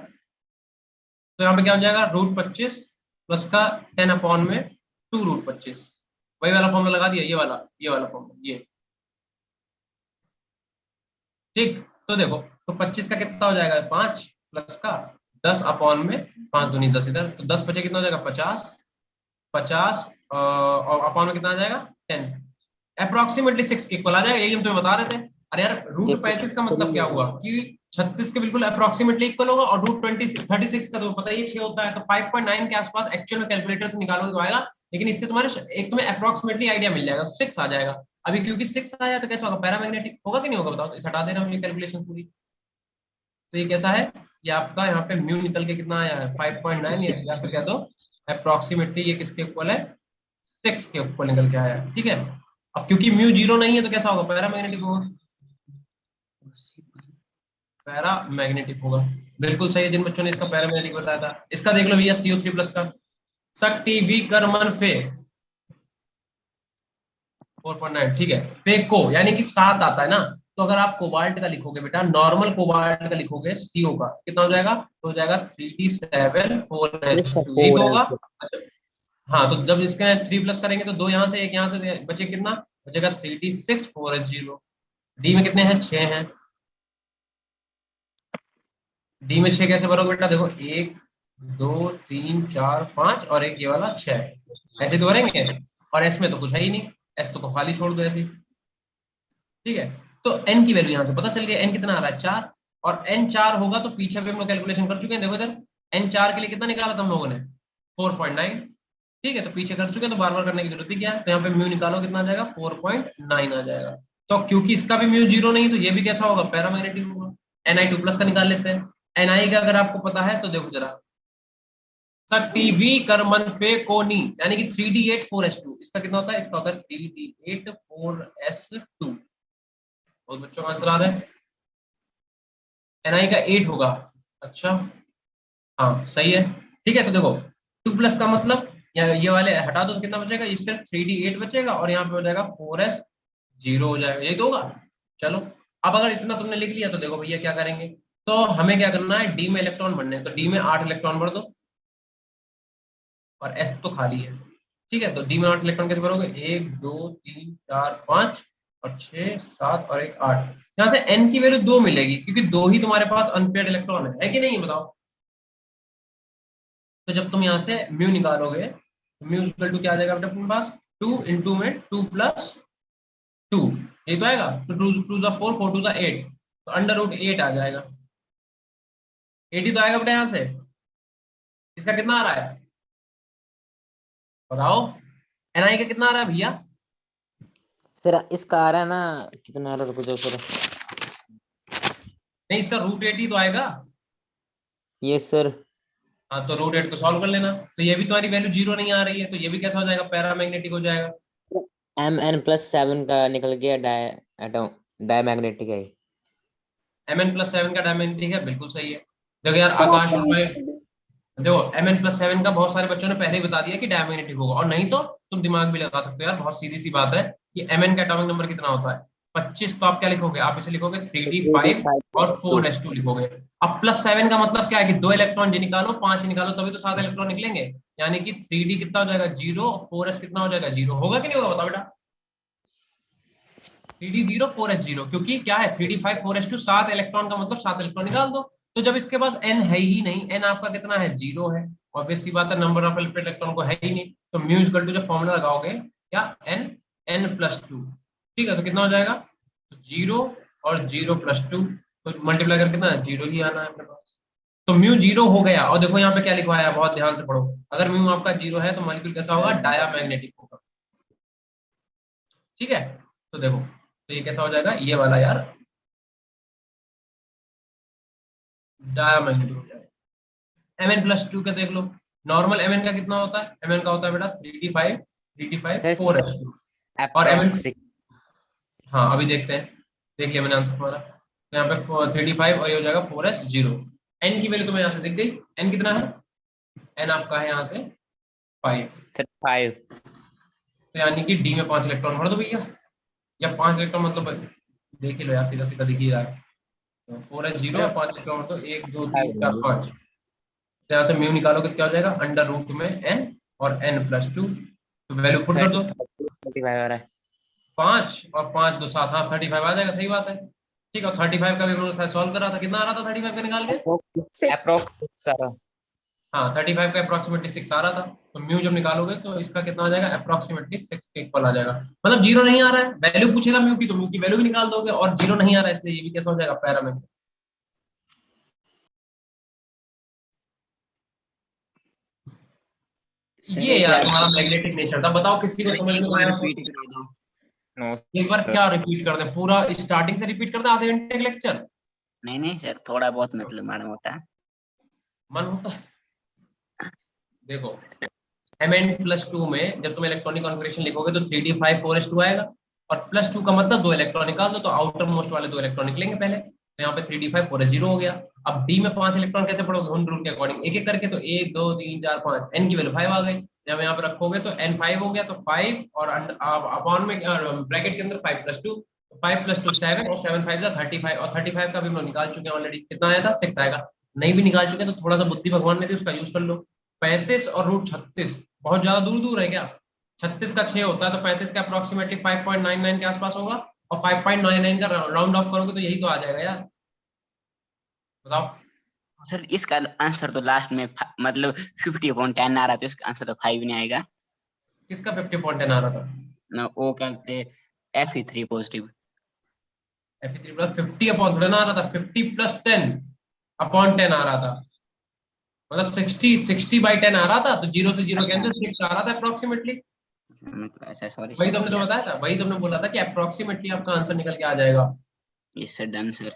तो यहाँ पे क्या हो जाएगा? रूट 25 प्लस का 10 अपॉन में 2 रूट 25। वही वाला फॉर्मूला लगा दिया, ये वाला फॉर्मूला ये, ठीक। तो देखो तो 25 का कितना हो जाएगा? 5 प्लस का 10 अपॉन में 5 दूनी 10 इधर, तो 10 बचे कितना हो जाएगा? 50। 50 और अपॉन में कितना आ जाएगा? 10। अप्रोक्सीमेटली 6 के इक्वल आ जाएगा, यही हम तुम्हें बता रहे थे। अरे यार रूट 35 का मतलब क्या हुआ कि 36 के बिल्कुल अप्रोक्सीमेटली इक्वल होगा, और रूट 36 का तो पता ही 6 होता है। तो 5.9 के आसपास एक्चुअल में कैलकुलेटर से निकालोगे तो आएगा, लेकिन इससे तुम्हारे एक तुम्हें अप्रोक्सीमेटली आइडिया मिल जाएगा, तो 6 आ जाएगा। अभी क्योंकि 6 आया तो कैसा होगा? पैरामैग्नेटिक होगा कि नहीं होगा बताओ? तो इसे हटा देना हम ये कैलकुलेशन पूरी। तो ये कैसा है? ये आपका यहाँ पे म्यू निकल के कितना आया है? 5.9, या फिर कह दो अप्रोक्सीमेटली ये किसके इक्वल है? 6 के इक्वल निकल के आया है, ठीक है। अब क्योंकि म्यू 0 नहीं है तो कैसा होगा? पैरामैग्नेटिक होगा, पैरामैग्नेटिक होगा। बिल्कुल सही है, जिन बच्चों ने इसका पैरामैग्नेटिक बताया था। इसका देख लो भैया CO3 प्लस का, शक्ति बी कर्मन फे 4.9, ठीक है। फे को यानी कि 7 आता है ना, तो अगर आप कोबाल्ट का लिखोगे बेटा, नॉर्मल कोबाल्ट का लिखोगे CO का कितना हो जाएगा? तो हो जाएगा 3d7 4s2, यही तो होगा। हाँ तो जब इसके 3 प्लस करेंगे तो 2 यहाँ से 1 यहाँ से बचे, कितना बचेगा? 3d6 4s0। डी में कितने हैं? 6 हैं। डी में 6 कैसे भरोगे बेटा? देखो 1 2 3 4 5 और एक ये वाला 6, ऐसे तो भरेंगे। और एस में तो कुछ है ही नहीं, एस तो खाली छोड़ दो ऐसे, ठीक है। तो एन की वैल्यू यहाँ से पता चल गया, एन कितना आ रहा है? 4। और एन 4 होगा तो पीछे भी हम लोग कैलकुलेशन कर चुके हैं। देखो इधर एन 4 के लिए कितना निकाला था हम लोगों ने? 4.9, ठीक है, तो पीछे कर चुके हैं तो बार बार करने की जरूरत ही क्या है। तो यहाँ पे म्यू निकालो कितना आ जाएगा 4.9 आ जाएगा। तो क्योंकि इसका भी म्यू 0 नहीं तो ये भी कैसा होगा पैरामैग्नेटिक होगा। Ni2+ का निकाल लेते हैं। Ni का अगर आपको पता है तो देखो जरा, टीवी करमन फे कोनी यानी कि 3d8 4s2 इसका कितना होता है, इसका होता है 3d8 4s2। बहुत बच्चों का आंसर आ रहा है। Ni का 8 होगा। अच्छा हाँ सही है। ठीक है, तो देखो 2+ का मतलब ये वाले हटा दो तो कितना बचेगा, ये सिर्फ 3d8 बचेगा और यहाँ पे हो जाएगा 4s0 हो जाएगा, यही तो होगा। चलो अब अगर इतना तुमने लिख लिया तो देखो भैया क्या करेंगे, तो हमें क्या करना है, डी में इलेक्ट्रॉन भरने हैं, तो डी में 8 इलेक्ट्रॉन भर दो और एस तो खाली है। ठीक है, तो डी में 8 इलेक्ट्रॉन कैसे भरोगे, 1 2 3 4 5 और 6 7 और 1 8। यहाँ से एन की वैल्यू 2 मिलेगी क्योंकि 2 ही तुम्हारे पास अनपेयर्ड इलेक्ट्रॉन है कि नहीं, बताओ। तो जब तुम यहाँ से म्यू निकालोगे तो म्यू इक्वल टू क्या आ जाएगा बेटा अपने पास, 2 इंटू में 2 + 2 ये तो आएगा, तो 2 2 = 4 4 2 = 8, तो √8 आ जाएगा। 8 ही तो आएगा बेटा यहाँ से। इसका कितना आ रहा है बताओ, Ni का कितना आ रहा है भैया। सर इसका आ रहा है ना कितना आ रहा है, रुको जाओ सर। नहीं, इसका √8 ही तो आएगा। Yes sir. हाँ, तो √8 को सॉल्व कर लेना। तो ये भी तुम्हारी वैल्यू 0 नहीं आ रही है, तो ये भी कैसा हो जाएगा, पैरामैग्नेटिक हो जाएगा। Mn+7 का निकल गया डायमैग्नेटिक है। Mn+7 का डायमैग्नेटिक है, बिल्कुल सही है। देखो यार आकाश में देखो Mn+7 का बहुत सारे बच्चों ने पहले ही बता दिया कि डायमैग्नेटिक होगा, और नहीं तो तुम दिमाग भी लगा सकते हो यार, बहुत सीधी सी बात है कि Mn का एटॉमिक नंबर कितना होता है 25। तो आप क्या लिखोगे, आप इसे लिखोगे 3d5 और 4s2 लिखोगे। अब +7 का मतलब क्या है कि 2 इलेक्ट्रॉन जी निकालो 5 निकालो तभी तो 7 इलेक्ट्रॉन निकलेंगे, यानी कि 3d कितना हो जाएगा 0, 4s कितना हो जाएगा 0, होगा कि नहीं होगा बताओ बेटा। 3d 0 4s 0, क्योंकि क्या है 3d5 4s2 7 इलेक्ट्रॉन का मतलब 7 इलेक्ट्रॉन निकाल दो। तो जब इसके पास n है ही नहीं, n आपका कितना है 0 है, ऑब्वियस सी बात है नंबर ऑफ इलेक्ट्रॉन को है ही नहीं, तो म्यू इक्वल टू जब फॉर्मूला लगाओगे क्या n+2। ठीक है, तो कितना हो जाएगा 0 और 0+2, तो मल्टीप्लाई करके कितना 0 ही आना है अपने पास। तो म्यू 0 हो गया, और देखो यहाँ पे क्या लिखवाया है, बहुत ध्यान से पढ़ो। अगर म्यू आपका 0 है तो मॉलिक्यूल कैसा होगा, डायामैग्नेटिक होगा। ठीक है, तो देखो तो ये कैसा हो जाएगा, ये वाला यार डायमैग्नेटिक हो जाएगा। Mn+2 का देख लो, नॉर्मल Mn का कितना होता है, Mn का होता है बेटा 3d5 4s2 और Mn। हाँ अभी देखते हैं, देख लिया मैंने आंसर हमारा। तो यहाँ पे 3d5 और ये हो जाएगा 4s0। n की वैल्यू तुम्हें यहाँ से दिख गई, n कितना है, n आपका है यहाँ से 5, 5। तो यानी कि d में 5 इलेक्ट्रॉन भर दो भैया, या 5 इलेक्ट्रॉन मतलब देख ही लो यार, सीधा सीधा दिख ही रहा है। तो 4s0 और 5 इलेक्ट्रॉन भर दो, 1 2 3 4 5। तो यहाँ से म्यू निकालोगे तो क्या हो जाएगा, √ में n और n+2, तो वैल्यू पुट कर दो। 35 आ रहा है। 5 और 5 2 7, हाँ 35 आ जाएगा, सही बात है। ठीक है, और 35 का भी हम लोग सॉल्व कर रहा था, कितना आ रहा था 35 का निकाल के, अप्रोक्स सर। हाँ 35 का अप्रोक्सीमेटली 6 आ रहा था। तो म्यू जब निकालोगे तो इसका कितना आ जाएगा, अप्रोक्सीमेटली 6 के इक्वल आ जाएगा। मतलब 0 नहीं आ रहा है, वैल्यू पूछेगा म्यू की तो म्यू की वैल्यू भी निकाल दोगे, और 0 नहीं आ रहा है इसलिए ये भी कैसा हो जाएगा, पैरामैग्नेटिक। ये यार तुम्हारा मैग्नेटिक नेचर था, बताओ किसी को समझ में आया तो? रिपीट करा दो। नो एक बार क्या रिपीट कर दे, पूरा स्टार्टिंग से रिपीट कर दे आधे घंटे का लेक्चर, नहीं सर, थोड़ा बहुत मतलब माड़ा मोटा। मन होता है। देखो Mn+2 में जब तुम इलेक्ट्रॉनिक कॉन्फ़िगरेशन लिखोगे तो 3d5 4s2 आएगा, और +2 का मतलब 2 इलेक्ट्रॉन निकाल दो तो आउटर मोस्ट वाले 2 इलेक्ट्रॉन निकलेंगे पहले, तो यहाँ पे 3d5 4s0 हो गया। अब डी में 5 इलेक्ट्रॉन कैसे पढ़ोगे, हुन रूल के अकॉर्डिंग एक एक करके, तो 1 2 3 4 5, n की वैल्यू 5 आ गई, जब यहाँ पे रखोगे तो n 5 हो गया, तो 5 और अपॉन में ब्रैकेट के अंदर 5+2, 5+2 7 और 7 5 35, और 35 का भी हम लोग निकाल चुके हैं ऑलरेडी, कितना आया था 6 आएगा। नहीं भी निकाल चुके तो थोड़ा सा बुद्धि भगवान ने दी उसका यूज कर लो। 35 और √36 बहुत ज्यादा दूर दूर है क्या, 36 का 6 होता है, तो 35 का अप्रोक्सीमेटली 5.99 के आसपास होगा, और 5.99 का राउंड ऑफ करोगे तो यही तो आ जाएगा यार, बताओ। सर इसका आंसर तो लास्ट में मतलब 50/10 आ रहा था, तो इसका आंसर तो 5 नहीं आएगा। किसका 50.10 आ रहा था, ना वो कहते Fe3 पॉजिटिव। Fe3 50 अपॉन थोड़ा ना आ रहा था, 50 + 10 अपॉन 10 आ रहा था। मतलब 60/10 आ रहा था, तो 0 से 0 कैंसिल, 6 आ रहा था अप्रोक्सीमेटली। मतलब ऐसा, सॉरी वही सर। तुमने तो बताया था, वही तुमने बोला था कि अप्रोक्सीमेटली आपका आंसर निकल के आ जाएगा। Yes sir, done sir.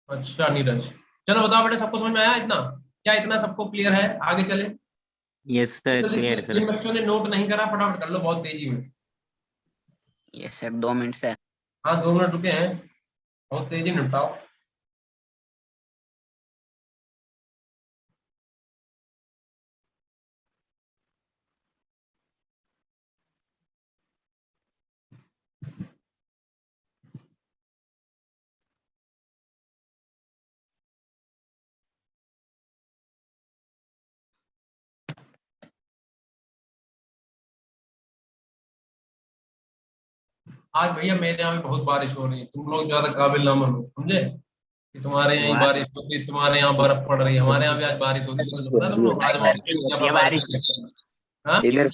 अच्छा नीरज, चलो बताओ बेटा, सबको समझ में आया इतना? क्या इतना सबको क्लियर है? आगे चले। यस सर, तो क्लियर सर। जिन बच्चों ने नोट नहीं करा फटाफट कर लो, बहुत तेजी में। Yes sir, 2 minute sir. हाँ 2 मिनट रुके हैं, बहुत तेजी निपटाओ। आज भैया मेरे यहाँ भी बहुत बारिश हो रही है, तुम लोग ज्यादा काबिल ना मानो, समझे? कि तुम्हारे यहाँ ही वाह, बारिश होती है, तुम्हारे यहाँ बर्फ पड़ रही है, हमारे यहाँ भी आज बारिश होगी, तुम्हें तो पता है, तुम लोग आज इधर की यहाँ होती पर है बारिश बारिश। होती है। हाँ इधर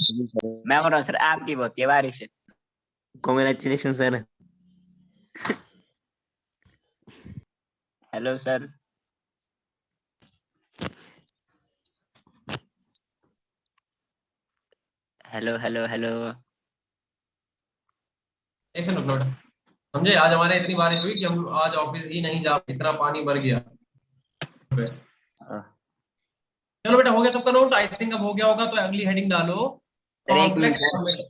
मैं बोल रहा हूँ सर, आपकी होती है बारिश। Congratulation sir. Hello sir. Hello hello hello. एक सेकंड रुको बेटा, समझे? आज हमारे इतनी बारिश हुई कि हम आज ऑफिस ही नहीं जा, इतना पानी भर गया। चलो बेटा, हो गया सबका नोट? आई थिंक अब हो गया होगा, तो अगली हेडिंग डालो, सर एक मिनट कॉम्प्लेक्स सर। फॉर्मेशन।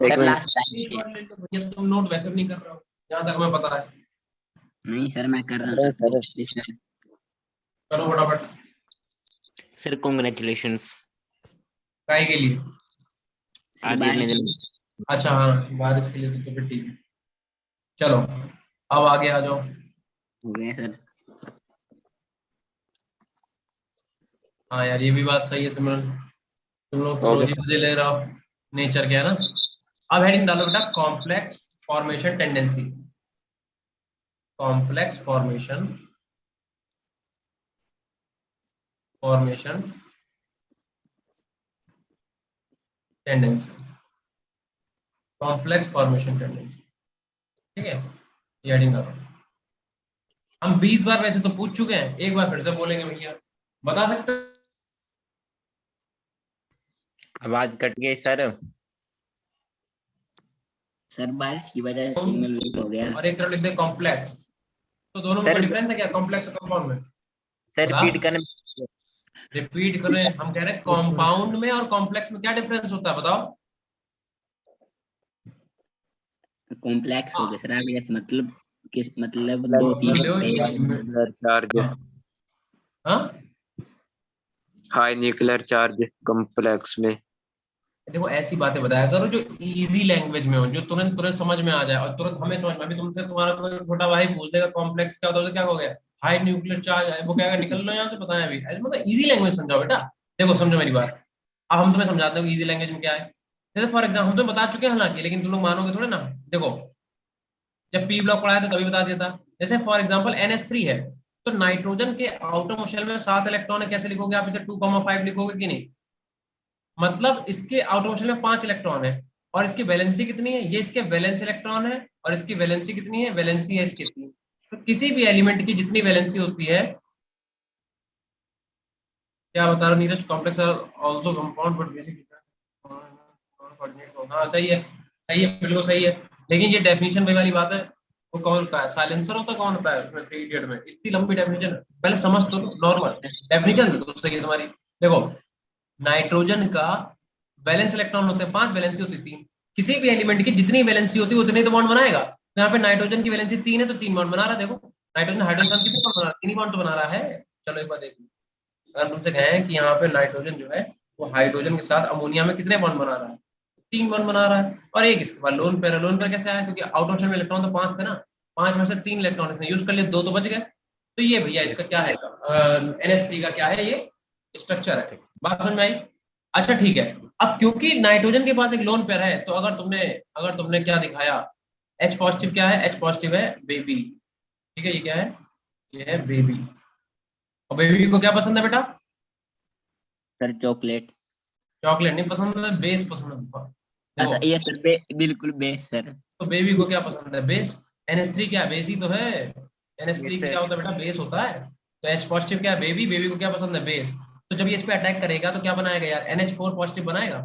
एक सर मिनट। लास्ट टाइम एक बार ले लो भैया, तुम नोट वैसे भी नहीं कर रहे हो, जहाँ तक हमें पता है। नहीं सर, मैं कर रहा हूँ अरे सर। सर, करो फटाफट। सर कांग्रेचुलेशंस काय के लिए? सर आज इतने बारिश। दिन। अच्छा हाँ, बारिश के लिए तो फिर ठीक है। चलो अब आगे आ जाओ। हो गया सर। हाँ यार, ये भी बात सही है सिमरन, तुम लोग तो हो रोज ही गया। मजे ले रहे हो, नेचर के, है ना? अब हेडिंग डालो बेटा, complex formation tendency. Complex formation tendency. Complex formation tendency, ठीक है? ये हेडिंग डालो। हम 20 बार वैसे तो पूछ चुके हैं, एक बार फिर से बोलेंगे भैया, बता सकते हो? आवाज कट गई सर। सर बारिश की वजह से सिग्नल वीक हो गया। और एक तरफ लिख दे कॉम्प्लेक्स, तो दोनों में सर कोई डिफरेंस है क्या, कॉम्प्लेक्स और कंपाउंड में? सर बता। रिपीट करने। रिपीट करें, हम कह रहे हैं कंपाउंड में और कॉम्प्लेक्स में क्या डिफरेंस होता है, बताओ। कॉम्प्लेक्स हो हाँ गया सर, आगे मतलब किस मतलब दो समझ लो तीन। चार्ज, हाँ हाई न्यूक्लियर चार्ज कॉम्प्लेक्स में। देखो, ऐसी बातें बताया करो जो इजी लैंग्वेज में हो, जो तुरंत तुरंत समझ में आ जाए, और तुरंत हमें समझ में। अभी तुमसे तुम्हारा कोई छोटा भाई पूछ देगा कॉम्प्लेक्स क्या होता है, तो क्या हो गया? हाई न्यूक्लियर चार्ज है, वो क्या निकल लो यहाँ से, बताया अभी ऐसे, मतलब इजी लैंग्वेज समझाओ बेटा। देखो समझो मेरी बात, अब हम तुम्हें समझाते हैं इजी लैंग्वेज में क्या है। जैसे फॉर एग्जाम्पल हम तो बता चुके हैं हालांकि, लेकिन तुम लोग मानोगे थोड़े ना। देखो, जब पी ब्लॉक पढ़ाया था तभी बता दिया था। जैसे फॉर एग्जाम्पल NH3 है, तो नाइट्रोजन के आउटर शेल में 7 इलेक्ट्रॉन है, कैसे लिखोगे आप इसे? 2,5 लिखोगे कि नहीं? मतलब इसके आउटर शेल में 5 इलेक्ट्रॉन है, और इसकी वैलेंसी कितनी है? ये इसके वैलेंस इलेक्ट्रॉन है, और इसकी वैलेंसी कितनी है? वैलेंसी है इसकी इतनी। तो किसी भी एलिमेंट की जितनी वैलेंसी होती है, क्या बता रहा हूँ Neeraj? Complex are also compound but basic. हाँ सही है, सही है, बिल्कुल सही है। लेकिन ये डेफिनेशन वही वाली बात है, वो कौन होता है? साइलेंसर होता है। कौन होता है उसमें? 3 इडियट में इतनी लंबी डेफिनेशन है, पहले समझ तो नॉर्मल डेफिनेशन बिल्कुल सही है तुम्हारी। देखो, नाइट्रोजन का वैलेंस इलेक्ट्रॉन होते हैं 5, वैलेंसी होती है 3। किसी भी एलिमेंट की जितनी वैलेंसी होती है उतने तो बॉन्ड बनाएगा। तो यहाँ पे नाइट्रोजन की वैलेंसी 3 है, तो 3 बॉन्ड बना रहा है। देखो, नाइट्रोजन हाइड्रोजन साथ कितने बॉन्ड बना रहा है? 3 ही बॉन्ड तो बना रहा है। चलो एक बार देखो, अगर तुमसे कहें कि यहाँ पे नाइट्रोजन जो है वो हाइड्रोजन के साथ अमोनिया में कितने बॉन्ड बना रहा है? 3 बॉन्ड बना रहा है। और एक इसके बाद लोन पेयर। लोन पेयर कैसे आया? क्योंकि आउट ऑफ शेल में इलेक्ट्रॉन तो 5 थे ना, 5 में से 3 इलेक्ट्रॉन इसने यूज कर लिए, 2 तो बच गए। तो ये भैया इसका क्या है, NH3 का क्या है ये स्ट्रक्चर है। बात समझ में आई? अच्छा ठीक है। अब क्योंकि नाइट्रोजन के पास एक लोन पेयर है, तो अगर तुमने क्या दिखाया, H पॉजिटिव क्या है? H पॉजिटिव है बेबी, ठीक है? ये क्या है? ये है बेबी। और बेबी को क्या पसंद है बेटा? Sir chocolate. चॉकलेट नहीं पसंद है, बेस पसंद है। देखो, अच्छा ये सर बिल्कुल बेस सर। तो बेबी को क्या पसंद है? बेस। NH3 क्या है? बेस ही तो है। NH3 यस क्या सर। होता है बेटा? बेस होता है। तो H पॉजिटिव क्या है, बेबी, बेबी को क्या पसंद है, बेस। तो जब ये इस पे अटैक करेगा तो क्या बनाएगा यार, NH4 पॉजिटिव बनाएगा,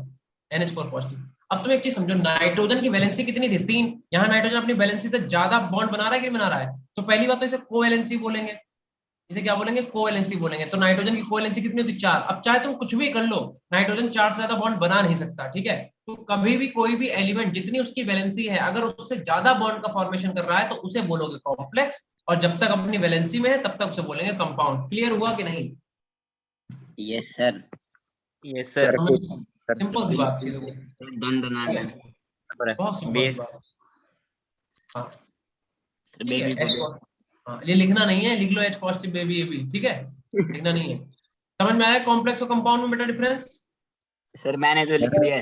NH4 पॉजिटिव। अब तुम एक चीज समझो, नाइट्रोजन की वैलेंसी कितनी थी, 3। यहाँ नाइट्रोजन अपनी वैलेंसी से ज्यादा बॉन्ड बना रहा है कि नहीं बना रहा है, तो पहली बात तो इसे कोवैलेंसी बोलेंगे, इसे क्या बोलेंगे, कोवैलेंसी बोलेंगे। तो नाइट्रोजन की कोवैलेंसी कितनी होती है, 4। अब चाहे तुम कुछ भी कर लो, नाइट्रोजन 4 से ज्यादा बॉन्ड बना नहीं सकता, ठीक है। तो कभी भी कोई भी एलिमेंट जितनी उसकी वैलेंसी है, अगर उससे ज्यादा बॉन्ड का फॉर्मेशन कर रहा है तो उसे बोलोगे कॉम्प्लेक्स, और जब तक अपनी वैलेंसी में है तब तक उसे बोलेंगे कंपाउंड। क्लियर हुआ कि नहीं? Yes sir. Yes sir. Simple सी बात थी, देखो डन डन डन। बहुत सिंपल सी बेस बात। हाँ सर ठीक है, बेबी को हाँ ये लिखना नहीं है, लिख लो H positive baby A B, ठीक है, लिखना नहीं है। समझ में आया कॉम्प्लेक्स और कंपाउंड में बेटा डिफरेंस? सर मैंने तो लिख दिया है।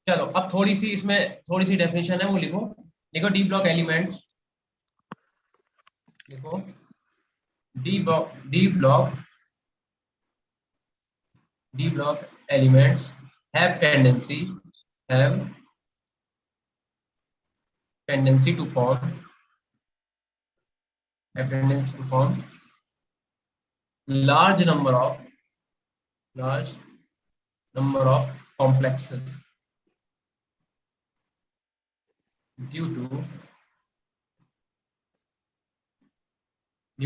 चलो अब थोड़ी सी इसमें थोड़ी सी डेफिनेशन है, वो लिखो। लिखो डी ब्लॉक एलिमेंट्स, लिखो D block elements have tendency to form large number of complexes due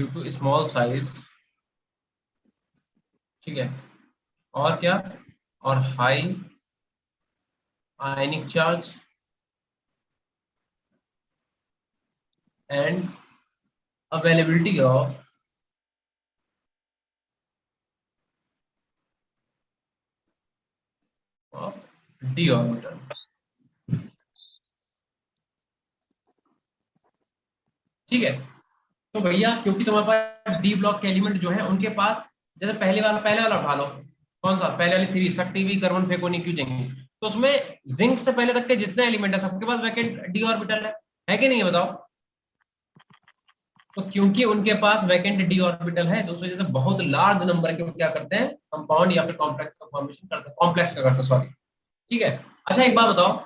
to small size, ठीक है, और क्या, और high ionic charge and availability of d orbital। ठीक है, तो भैया क्योंकि तुम्हारे पास डी ब्लॉक के एलिमेंट जो है उनके पास, जैसे पहले वाला उठा लो, कौन सा, पहले वाली सीरीज शक्ति भी कार्बन फेकोनी क्यों जाएंगे, तो उसमें जिंक से पहले तक के जितने एलिमेंट है सबके पास वैकेंट डी ऑर्बिटल है कि नहीं है, बताओ। तो क्योंकि उनके पास वैकेंट डी ऑर्बिटल है तो उस वजह से बहुत लार्ज नंबर के क्या करते हैं, कंपाउंड या फिर कॉम्प्लेक्स का फॉर्मेशन करते हैं, कॉम्प्लेक्स का करते हैं, सॉरी। ठीक है, अच्छा एक बात बताओ,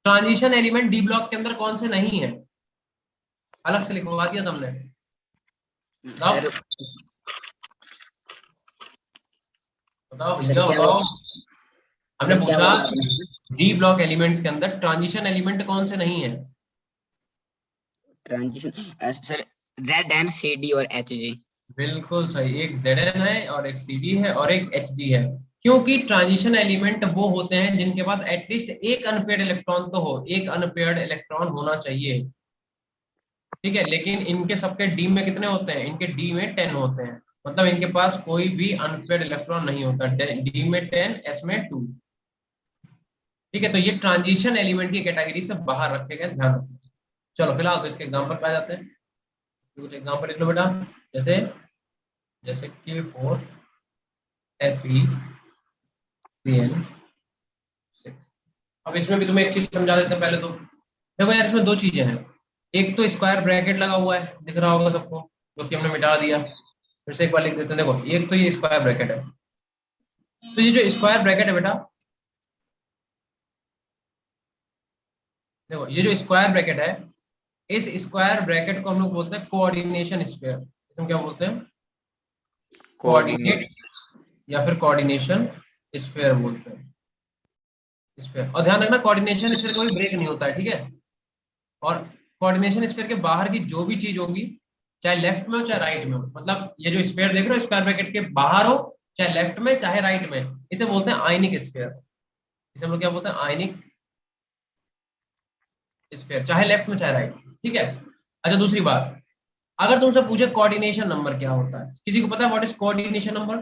ट्रांजिशन एलिमेंट डी ब्लॉक के अंदर कौन से नहीं है, अलग से लिखवा दिया तुमने, सर बताओ भैया बताओ। हमने क्या पूछा बोला आपने? डी ब्लॉक एलिमेंट्स के अंदर ट्रांजिशन एलिमेंट कौन से नहीं है। ट्रांजिशन सर ZN CD और HG। बिल्कुल सही, एक Zn है और एक CD है और एक Hg है, क्योंकि ट्रांजिशन एलिमेंट वो होते हैं जिनके पास एटलीस्ट एक अनपेयर्ड इलेक्ट्रॉन तो हो, एक अनपेयर्ड इलेक्ट्रॉन होना चाहिए, ठीक है। लेकिन इनके सबके डी में कितने होते हैं, इनके डी में 10 होते हैं, मतलब इनके पास कोई भी अनपेयर्ड इलेक्ट्रॉन नहीं होता, डी में 10, एस में 2, ठीक है। तो ये ट्रांजिशन एलिमेंट की कैटेगरी से बाहर रखे गए, ध्यान रखना। चलो फिलहाल तो इसके एग्जांपल पे आ जाते हैं, कुछ एग्जांपल लिख लो बेटा, जैसे जैसे K4 FeCN6। अब इसमें भी तुम्हें एक चीज समझा देते हैं पहले तो, देखो यार इसमें दो चीजें हैं, एक तो स्क्वायर ब्रैकेट लगा हुआ है, दिख रहा होगा सबको, जो कि हमने मिटा दिया, फिर से एक बार लिख देते हैं। देखो एक तो ये स्क्वायर ब्रैकेट है, तो ये जो स्क्वायर ब्रैकेट है बेटा, देखो ये जो स्क्वायर ब्रैकेट है, इस स्क्वायर ब्रैकेट को हम लोग बोलते हैं कोऑर्डिनेशन स्फीयर, इसमें क्या बोलते हैं, कोऑर्डिनेट या फिर कोऑर्डिनेशन स्फीयर बोलते हैं, स्फीयर। और ध्यान रखना कोऑर्डिनेशन स्फीयर कोई ब्रेक नहीं होता है, ठीक है। और कोऑर्डिनेशन स्फीयर के बाहर की जो भी चीज होगी, चाहे लेफ्ट में हो चाहे राइट में हो, मतलब ये जो स्फीयर देख रहे हो स्क्वायर ब्रैकेट के बाहर हो, चाहे लेफ्ट में चाहे राइट में, इसे बोलते हैं आयनिक स्फीयर, इसे हम लोग क्या बोलते हैं, आयनिक स्फीयर, चाहे लेफ्ट में चाहे राइट, ठीक है। अच्छा दूसरी बात, अगर तुमसे पूछे कोऑर्डिनेशन नंबर क्या होता है, किसी को पता है what is coordination number?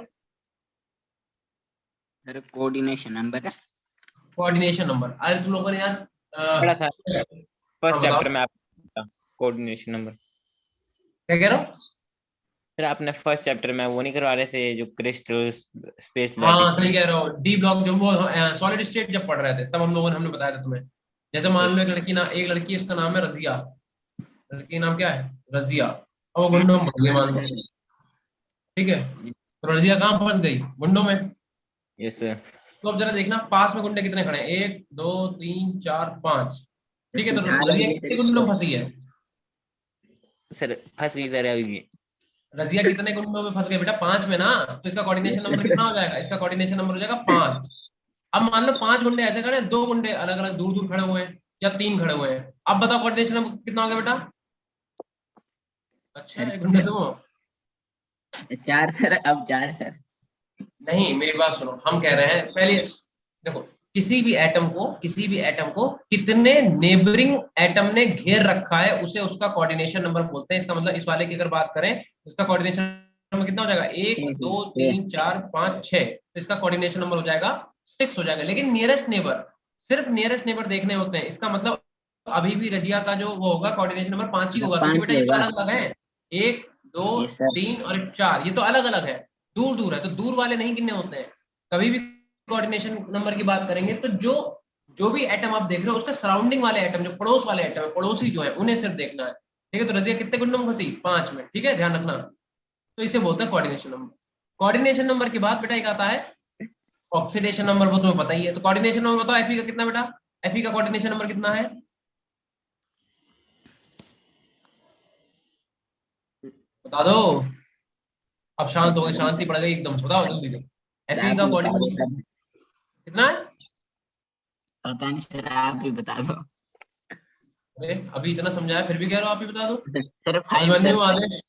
Sir coordination number, coordination number, अरे तुम लोगों ने यार पढ़ा था फर्स्ट बताओ। चैप्टर में, आप कोऑर्डिनेशन नंबर क्या कह रहे हो? फिर आपने फर्स्ट चैप्टर में वो नहीं करवा रहे थे जो क्रिस्टल स्पेस हाँ सही कह रहे हो, डी ब्लॉक जो वो सॉलिड स्टेट जब पढ़ रहे थे तब हम लोगों ने हमने बताया था तुम्हें। जैसे मान लो एक लड़की है, उसका नाम है रजिया, लड़की का नाम क्या है, रजिया, और वो गुंडों में फंस गई मान लो, ठीक है। तो रजिया कहाँ फंस गई, गुंडों में। यस तो अब जरा देखना पास में गुंडे कितने खड़े हैं, 1 2 3 4 5, ठीक है। तो रजिया कितने गुंडों में फंसी है, सर फंस गई सर अभी। रजिया कितने गुंडों में फंस गए बेटा? 5 में ना, तो इसका कोऑर्डिनेशन नंबर कितना हो जाएगा? इसका कोऑर्डिनेशन नंबर हो जाएगा 5। अब मान लो 5 गुंडे ऐसे खड़े हैं, 2 गुंडे अलग अलग दूर दूर खड़े हुए हैं, या 3 खड़े हुए हैं। अब बताओ कोऑर्डिनेशन नंबर कितना हो गया बेटा? अच्छा, सर एक गुंडे तुम हो। 4 सर, अब 4 सर। नहीं, मेरी बात सुनो, हम कह रहे हैं पहले देखो, किसी भी एटम को कितने नेबरिंग एटम ने घेर रखा है उसे उसका कोऑर्डिनेशन नंबर बोलते हैं। इसका मतलब इस वाले की अगर बात करें, इसका कोऑर्डिनेशन नंबर कितना हो जाएगा? 1 2 3 4 5 6, तो इसका कोऑर्डिनेशन नंबर हो जाएगा 6 हो जाएगा। लेकिन नियरेस्ट नेबर, सिर्फ नियरेस्ट नेबर देखने होते हैं। इसका मतलब अभी भी रजिया का जो वो होगा कोऑर्डिनेशन नंबर 5 ही होगा, क्योंकि 5 बेटा ही ये तो होगा। अलग अलग है। 1 2 ये सर 3 और 4, ये तो अलग अलग है, दूर दूर है, तो दूर वाले नहीं गिनने होते हैं। कभी भी कोऑर्डिनेशन नंबर की बात करेंगे तो जो जो भी एटम आप देख रहे हो उसके सराउंडिंग वाले एटम, जो पड़ोस वाले एटम है, पड़ोसी जो है, उन्हें सिर्फ देखना है। ठीक है, तो रजिया कितने गुंडों में फंसी? 5 में। ठीक है, ध्यान रखना। तो इसे बोलते हैं कोऑर्डिनेशन नंबर। कोऑर्डिनेशन नंबर के बाद बेटा एक आता है ऑक्सीडेशन नंबर, वो तुम्हें पता ही है। तो कोऑर्डिनेशन नंबर बताओ एफई का कितना बेटा? एफई का कोऑर्डिनेशन नंबर कितना है? बता दो। अब शांत हो गए, शांति पड़ गई एकदम से, बताओ जल्दी से। एफई आप का ही बता दो कोऑर्डिनेशन सर। कितना है? पता नहीं सर, आप ही बता दो। अरे अभी इतना समझाया फिर भी कह रहे हो आप ही बता दो। सर समझ 5 में नहीं सर। हुआ आदेश?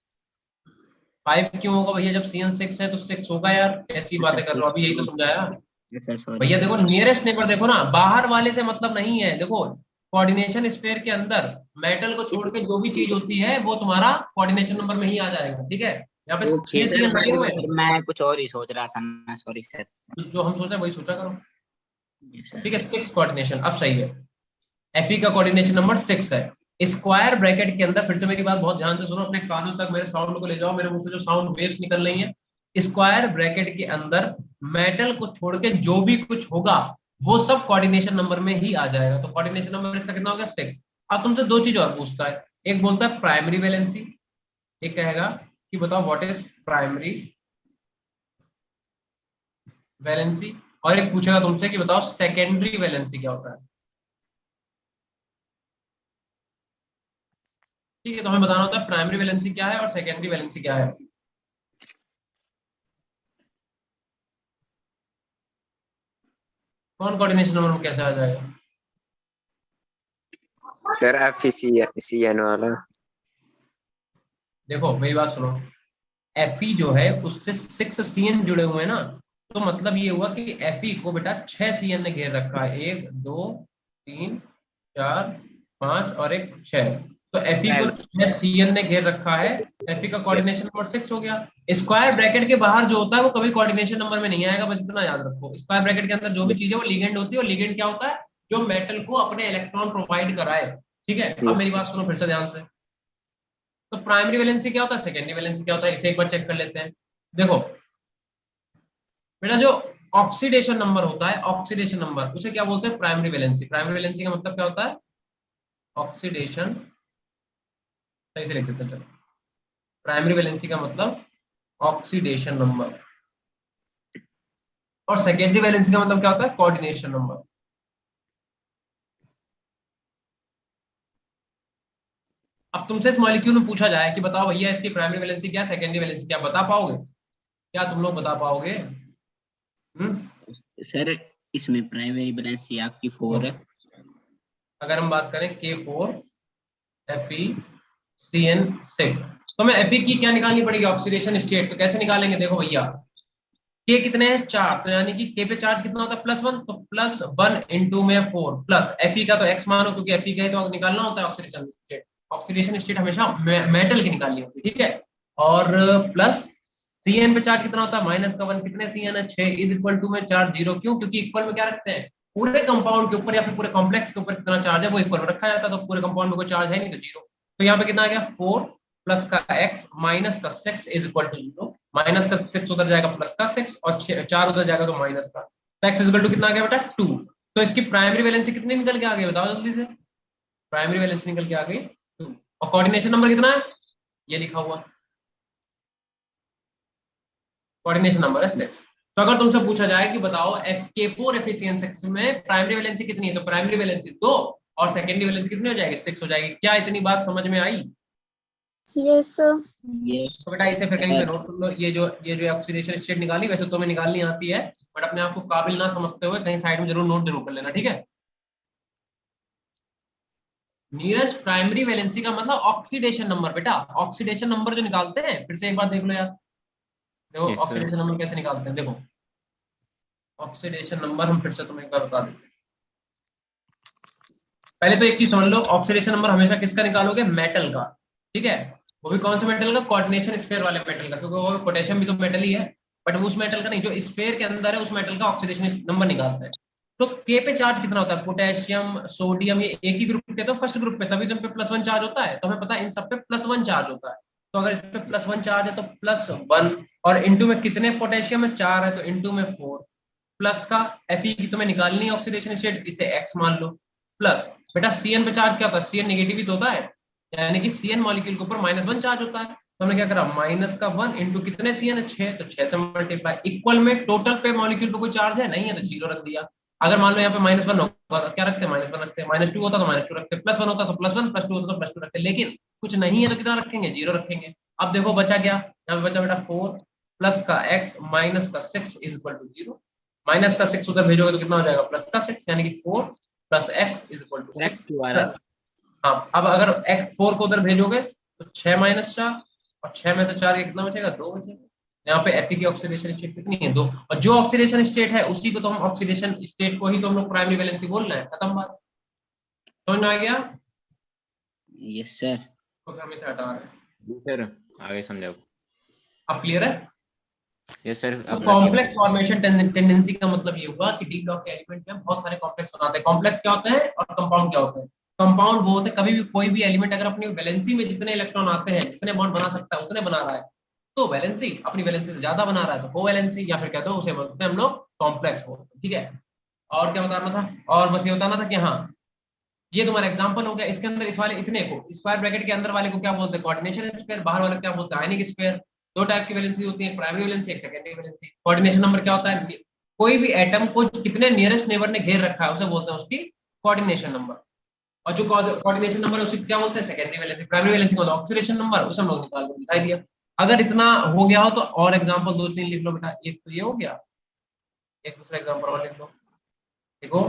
5 क्यों होगा भैया? जब सी एन 6 है तो 6 होगा यार, ऐसी अच्छा बातें कर रहे हो, अभी यही तो समझाया। सर, सॉरी भैया सर। देखो, नियरेस्ट नेबर देखो ना, बाहर वाले से मतलब नहीं है। देखो, कोऑर्डिनेशन स्फीयर के अंदर मेटल को छोड़ के जो भी चीज होती है वो तुम्हारा कोऑर्डिनेशन नंबर में ही आ जाएगा। ठीक है, यहाँ पे ओके 6 सर, सीएन लगे हुए हैं, मैं कुछ और ही सोच रहा था ना, सॉरी सर। तो जो हम सोच रहे हैं वही सोचा करो। सर ठीक है, 6 कोऑर्डिनेशन, अब सही है। एफई का कोऑर्डिनेशन नंबर 6 है। स्क्वायर ब्रैकेट के अंदर, फिर से मेरी बात बहुत ध्यान से सुनो, अपने कानों तक मेरे साउंड को ले जाओ, मेरे मुंह से जो साउंड वेव्स निकल रही हैं। स्क्वायर ब्रैकेट के अंदर मेटल को छोड़ के जो भी कुछ होगा वो सब कोऑर्डिनेशन नंबर में ही आ जाएगा। तो कोऑर्डिनेशन नंबर इसका कितना हो गया? 6। अब तुमसे दो चीज और पूछता है, एक बोलता है प्राइमरी वैलेंसी, एक कहेगा कि बताओ व्हाट इज प्राइमरी वैलेंसी, और एक पूछेगा तुमसे कि बताओ सेकेंडरी वैलेंसी क्या होता है। ठीक है, तो हमें बताना होता है प्राइमरी वैलेंसी क्या है और सेकेंडरी वैलेंसी क्या है। कौन कोऑर्डिनेशन नंबर में कैसे आ जाएगा? सर FCN वाला। देखो मेरी बात सुनो, Fe जो है उससे 6 CN जुड़े हुए हैं ना, तो मतलब ये हुआ कि Fe को बेटा 6 CN ने घेर रखा है, 1 2 3 4 5 और एक 6। तो Fe को 6 CN ने घेर रखा है, Fe का कोऑर्डिनेशन नंबर 6 हो गया। स्क्वायर ब्रैकेट के बाहर जो होता है वो कभी कोऑर्डिनेशन नंबर में नहीं आएगा, बस इतना याद रखो। स्क्वायर ब्रैकेट के अंदर जो भी चीज है वो लिगेंड होती है, और लिगेंड क्या होता है? जो मेटल को अपने इलेक्ट्रॉन प्रोवाइड कराए। ठीक है, अब मेरी बात सुनो फिर से ध्यान से। तो प्राइमरी वैलेंसी क्या होता है, सेकेंडरी वैलेंसी क्या होता है, इसे एक बार चेक कर लेते हैं। देखो बेटा, जो ऑक्सीडेशन नंबर होता है, ऑक्सीडेशन नंबर उसे क्या बोलते हैं? Primary valency. प्राइमरी वैलेंसी का मतलब क्या होता है? ऑक्सीडेशन, सही से लिख देते हैं चलो। प्राइमरी वैलेंसी का मतलब ऑक्सीडेशन नंबर, और सेकेंडरी वैलेंसी का मतलब क्या होता है? Coordination number. अब तुमसे इस मॉलिक्यूल में पूछा जाए कि बताओ भैया इसकी प्राइमरी वैलेंसी क्या, सेकेंडरी वैलेंसी क्या, बता पाओगे? क्या तुम लोग बता पाओगे? सर इसमें प्राइमरी बैलेंस आपकी 4 है। अगर हम बात करें K4 FeCN6, तो हमें Fe की क्या निकालनी पड़ेगी? Oxidation state. तो कैसे निकालेंगे? देखो भैया, K कितने हैं? 4, तो यानी कि K पे चार्ज कितना होता है? +1, तो +1 इंटू में 4 प्लस Fe का तो x मानो, क्योंकि Fe का ही तो निकालना होता है ऑक्सीडेशन स्टेट। ऑक्सीडेशन स्टेट हमेशा मेटल की निकालनी होती है। ठीक है, और प्लस Cn पे चार्ज कितना होता है? -1। कितने Cn है? 6 इज इक्वल टू में चार्ज 0। क्यों? क्योंकि इक्वल में क्या रखते हैं? पूरे कंपाउंड के ऊपर या फिर पूरे कॉम्प्लेक्स के ऊपर कितना चार्ज है वो इक्वल में रखा जाता है। तो पूरे कंपाउंड में कोई चार्ज है नहीं, तो 0। तो यहाँ पे कितना आ गया? 4 प्लस का x माइनस का 6 इज इक्वल टू 0। माइनस का 6 उधर जाएगा, प्लस का 6, और 4 उधर जाएगा तो माइनस का। तो x इज इक्वल टू कितना आ गया बेटा? 2। तो इसकी प्राइमरी वैलेंसी कितनी निकल के आ गई? बताओ जल्दी से। प्राइमरी वैलेंसी निकल के आ गई 2। और कोऑर्डिनेशन नंबर कितना है? ये लिखा हुआ कोऑर्डिनेशन नंबर है 6। तो अगर तुमसे पूछा जाए कि बताओ K4 FeCN6 में प्राइमरी वैलेंसी कितनी है, तो प्राइमरी वैलेंसी 2 और सेकेंडरी वैलेंसी कितनी हो जाएगी? 6 हो जाएगी। क्या इतनी बात समझ में आई? Yes sir. तो बेटा इसे फिर कहीं पे नोट कर लो। ये जो ऑक्सीडेशन स्टेट निकाली, वैसे तो हमें निकालनी आती है, बट अपने आप को काबिल ना समझते हुए कहीं साइड में जरूर कर लेना, ठीक है। नियरेस्ट प्राइमरी वैलेंसी का मतलब ऑक्सीडेशन नंबर। बेटा ऑक्सीडेशन नंबर जो निकालते हैं, फिर से एक बार देख लो यार, देखो Yes, sir. ऑक्सीडेशन नंबर कैसे निकालते हैं। देखो ऑक्सीडेशन नंबर हम फिर से तुम्हें एक बार बता देते हैं। पहले तो एक चीज समझ लो, ऑक्सीडेशन नंबर हमेशा किसका निकालोगे? मेटल का, ठीक है। वो भी कौन से मेटल का? कोऑर्डिनेशन स्फीयर वाले मेटल का, क्योंकि वो पोटेशियम भी तो मेटल ही है, बट उस मेटल का नहीं, जो स्फीयर के अंदर है उस मेटल का ऑक्सीडेशन नंबर निकालते हैं। तो के पे चार्ज कितना होता है? पोटेशियम, सोडियम, ये एक ही ग्रुप के, तो फर्स्ट ग्रुप पे, तभी तो इन पे +1 चार्ज होता है। तो हमें पता है इन सब पे +1 चार्ज होता है। तो अगर इस पे +1 चार्ज है तो +1, और इंटू में कितने पोटेशियम है? 4 है, तो इंटू में 4, प्लस का Fe की तुम्हें निकालनी है ऑक्सीडेशन स्टेट, इसे x मान लो, प्लस बेटा Cn पे चार्ज क्या होता है? Cn नेगेटिव ही तो होता है, यानी कि Cn मॉलिक्यूल के ऊपर -1 चार्ज होता है। तो हमने क्या करा? -1 इंटू कितने Cn है? 6, तो 6 से मल्टीप्लाई, इक्वल में टोटल पे मॉलिक्यूल पे कोई चार्ज है नहीं है, तो 0 रख दिया। अगर मान लो यहाँ पे -1 होगा तो क्या रखते हैं? -1 रखते हैं, -2 होता तो -2 रखते हैं, +1 होता तो +1, +2 होता तो +2 रखते हैं, लेकिन कुछ नहीं है तो कितना रखेंगे? 0 रखेंगे। अब देखो बचा क्या, यहाँ पे बचा बेटा 4 प्लस का x माइनस का 6 इज इक्वल टू 0। माइनस का 6 उधर भेजोगे तो कितना हो जाएगा? प्लस का 6, यानी कि 4 plus x is equal to 6। हाँ, अब अगर x 4 को उधर भेजोगे तो 6 - 4, और 6 में से 4 कितना बचेगा? 2 बचेगा। यहाँ पे Fe की ऑक्सीडेशन स्टेट कितनी है? 2, और जो ऑक्सीडेशन स्टेट है उसी को तो हम ऑक्सीडेशन स्टेट को ही तो हम लोग प्राइमरी वैलेंसी बोल रहे हैं। खत्म बात, समझ में आ गया? Yes sir. तो हम इसे हटा रहे हैं। सर आगे समझाओ। अब क्लियर है? Yes sir. तो कॉम्प्लेक्स फॉर्मेशन टेंडेंसी का मतलब ये हुआ कि डी ब्लॉक के एलिमेंट में बहुत सारे कॉम्प्लेक्स बनाते हैं। कॉम्प्लेक्स क्या होते हैं और कंपाउंड क्या होते हैं? कंपाउंड वो होते हैं, कभी भी कोई भी एलिमेंट अगर अपनी वैलेंसी में जितने इलेक्ट्रॉन आते हैं, जितने बॉन्ड बना सकता है उतने बना रहा है, तो वैलेंसी अपनी वैलेंसी से ज्यादा बना रहा है तो कोवैलेंसी, या फिर कहते हैं उसे बोलते हैं हम लोग कॉम्प्लेक्स बोलते हैं, ठीक है। और क्या बताना था? और बस ये बताना था कि हाँ, ये तुम्हारा एग्जांपल हो गया। इसके अंदर इस वाले इतने को, स्क्वायर ब्रैकेट के अंदर वाले को क्या बोलते हैं? Coordination sphere. बाहर वाले क्या बोलते हैं? आयनिक स्फीयर। दो टाइप की वैलेंसी होती है, एक प्राइमरी वैलेंसी, एक सेकेंडरी वैलेंसी। कोऑर्डिनेशन नंबर क्या होता है? कोई भी एटम को कितने नियरेस्ट नेबर ने घेर रखा है उसे बोलते हैं उसकी कोऑर्डिनेशन नंबर। और जो कोऑर्डिनेशन नंबर है उसे क्या बोलते हैं? Secondary valency. प्राइमरी वैलेंसी को ऑक्सीडेशन नंबर, उसे हम लोग निकाल के दिखाई दिया। अगर इतना हो गया हो तो और एग्जांपल 2-3 लिख लो बेटा। एक तो ये हो गया, एक दूसरा एग्जांपल और लिख लो। देखो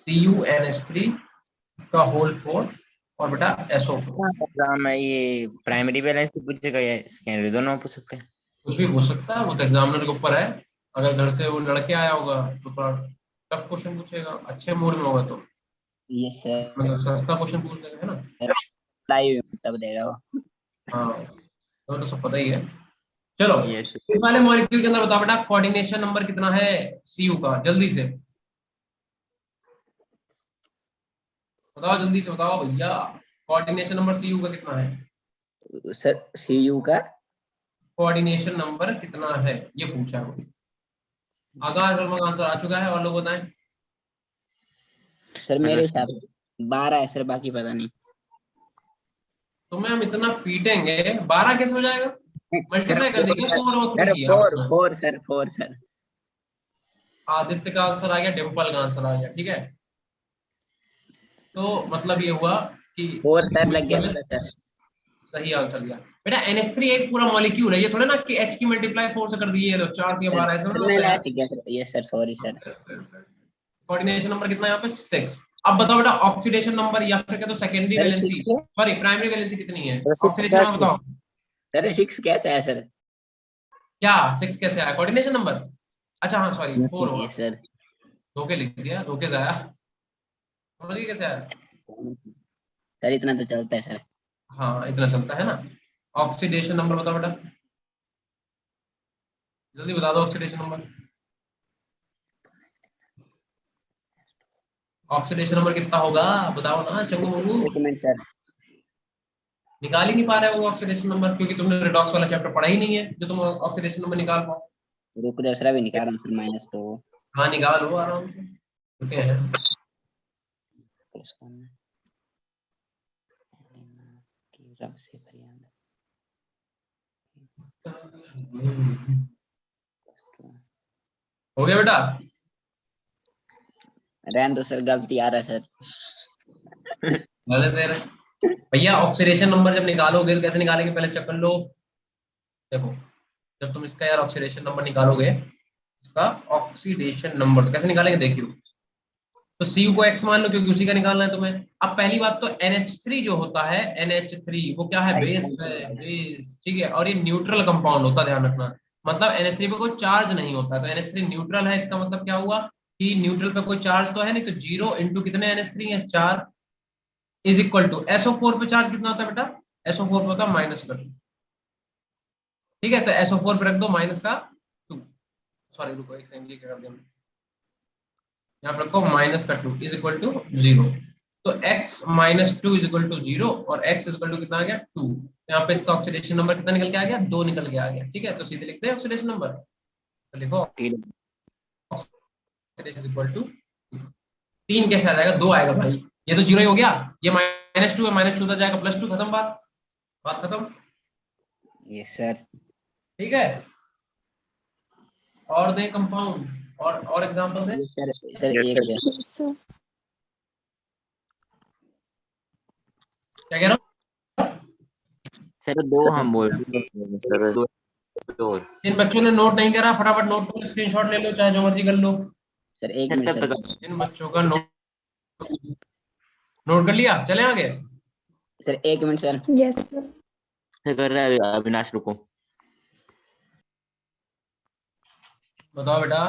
CuNH3 का होल 4 और बेटा SO4। एग्जाम में ये प्राइमरी बैलेंस पूछेगा या सेकेंडरी, दोनों पूछ सकते हैं? कुछ भी पूछ सकता है, वो तो एग्जामिनर के ऊपर है। अगर घर से वो लड़के आया होगा तो थोड़ा टफ क्वेश्चन पूछेगा, अच्छे मूड में होगा तो यस सर। मतलब सस्ता क्वेश्चन पूछ देगा, है ना। लाइव तब देगा वो। हाँ, तो सब पता ही है। चलो यस इस वाले मॉलिक्यूल के अंदर बताओ बेटा कोऑर्डिनेशन नंबर कितना है Cu का? जल्दी से बताओ, जल्दी से बताओ भैया, कोऑर्डिनेशन नंबर Cu का कितना है? सर सीयू का कोऑर्डिनेशन नंबर कितना है ये पूछा है। आंसर आ चुका है, और लोग बताएं। सर मेरे हिसाब से 12 है सर, बाकी पता नहीं। तुम्हें हम इतना पीटेंगे, 12 कैसे हो जाएगा? मल्टीप्लाई कर देंगे 4 और 3 की। Four sir. आदित्य का आंसर आ गया, डिम्पल का आंसर आ गया, ठीक है। तो मतलब ये हुआ कि 4 सर लग गया सर। सही आंसर दिया बेटा। NH3 एक पूरा मॉलिक्यूल है, ये थोड़ा ना कि H की मल्टीप्लाई 4 से कर दिए तो 4 दिया 12 ऐसे नहीं होता नहीं है। ठीक है sir. Yes sir, sorry sir. Coordination number कितना है यहाँ पे? 6। अब बताओ बेटा ऑक्सीडेशन नंबर या फिर कहते हो सेकेंडरी सर वैलेंसी, 6 है। सॉरी प्राइमरी वैलेंसी कितनी है? सर 6 ऑक्सीडेशन नंबर कैसे? बताओ। सर 6 कैसे है सर? क्या 6 कैसे आया कोऑर्डिनेशन नंबर? अच्छा हाँ सॉरी 4 होगा, यस सर। धोखे लिख दिया, धोखे से आया। समझ गए कैसे आया? सर इतना तो चलता है सर। हाँ इतना चलता है ना। ऑक्सीडेशन नंबर बताओ बेटा, जल्दी बता दो ऑक्सीडेशन नंबर। ऑक्सीडेशन नंबर कितना होगा बताओ ना चंगू मंगू। एक मिनट सर। निकाल ही नहीं पा रहे हो ऑक्सीडेशन नंबर, क्योंकि तुमने रिडॉक्स वाला चैप्टर पढ़ा ही नहीं है जो तुम ऑक्सीडेशन नंबर निकाल पाओ। रुक दूसरा भी निकाल रहा हूँ सर, -2 हाँ निकालो आराम से, रुके हैं। हो गया बेटा? रहने दो सर, गलती आ रहा है सर। गलत है रे। भैया ऑक्सीडेशन नंबर जब निकालोगे तो कैसे निकालेंगे, पहले चेक कर लो। देखो जब तुम इसका यार ऑक्सीडेशन नंबर निकालोगे, इसका ऑक्सीडेशन नंबर तो कैसे निकालेंगे देखियो। तो Cu को x मान लो क्योंकि उसी का निकालना है तुम्हें। अब पहली बात तो NH3 जो होता है, NH3 वो क्या है, बेस है, बेस, ठीक है। और ये न्यूट्रल कंपाउंड होता है, ध्यान रखना। मतलब NH3 पे कोई चार्ज नहीं होता, तो NH3 न्यूट्रल है, इसका मतलब क्या हुआ कि न्यूट्रल पे कोई चार्ज तो है नहीं, तो 0 इंटू कितने NH3 है, 4, इज इक्वल टू SO4 पे चार्ज कितना होता है बेटा, SO4 पे होता है -2, ठीक है। तो SO4 पे रख दो -2, सॉरी रुको एक सेकंड, ये क्या कर दिया मैंने? यहाँ पर रखो -2 इज इक्वल टू 0। तो x -2 इज इक्वल टू 0 और x इज इक्वल टू कितना आ गया 2। यहाँ पे इसका ऑक्सीडेशन नंबर कितना निकल के आ गया, 2 निकल के आ गया, ठीक है। तो सीधे लिखते हैं ऑक्सीडेशन नंबर, तो लिखो ऑक्सीडेशन इज इक्वल टू 3 कैसे आ जाएगा, 2 आएगा भाई, ये तो 0 ही हो गया, ये -2 है, -2 उधर जाएगा, +2, खत्म बात, बात खत्म। Yes sir. ठीक है, और दें कंपाउंड, और एग्जांपल दें। सर सर Yes, एक sir. दे। सर क्या कह रहा हूँ, सर दो हम बोल सर दो दो। जिन बच्चों ने नोट नहीं करा फटाफट नोट को स्क्रीनशॉट ले लो, चाहे जो मर्जी कर लो। सर एक मिनट कब सर। तक जिन बच्चों का नोट नोट कर लिया, चले आगे। सर एक मिनट सर। यस सर से कर रहा है अविनाश, रुको। बताओ बेटा,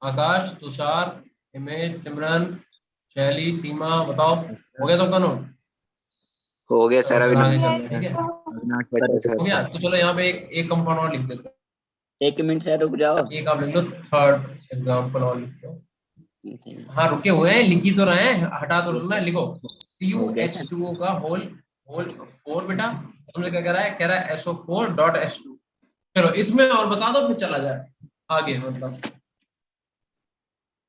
आकाश, तुषार, हिमेश, सिमरन, शैली, सीमा, बताओ हो गया सबका नोट। हो गया सर, चलो अभी फिर आगे नंबर चलते हैं, ठीक है। अविनाश बचा हो सर। गया, तो चलो यहाँ पे एक कंपाउंड और लिख देते हैं। एक मिनट सर रुक जाओ। एक आप लिख लो, थर्ड एग्जाम्पल और लिख दो। हाँ रुके हुए हैं, लिख ही तो रहे हैं, हटा तो रहे हैं, लिखो हो गया सर। CuH2O का होल होल 4 बेटा। तुमने क्या कह रहा है SO4.H2। चलो इसमें और बता दो फिर चला जाए आगे। मतलब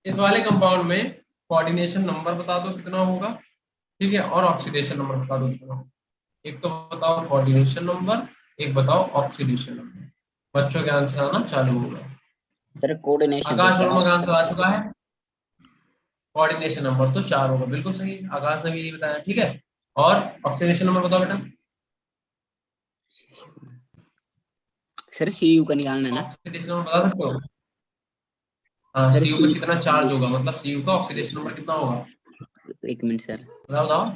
इस वाले कंपाउंड में कोऑर्डिनेशन नंबर बता दो कितना होगा, ठीक है, और ऑक्सीडेशन नंबर बता दो कितना होगा। एक तो बताओ कोऑर्डिनेशन नंबर, एक बताओ ऑक्सीडेशन नंबर। बच्चों के आंसर आना चालू होगा। सर कोऑर्डिनेशन तो आकाश वर्मा का 4। आंसर आ चुका है, कोऑर्डिनेशन नंबर तो 4 होगा, बिल्कुल सही, आकाश ने भी यही बताया, ठीक है। और ऑक्सीडेशन नंबर बताओ बेटा। सर CU का निकालना है ना। ऑक्सीडेशन नंबर बता सकते हो, हाँ सर CU पे कितना चार्ज होगा, मतलब CU का ऑक्सीडेशन नंबर कितना होगा, एक मिनट सर। बताओ बताओ।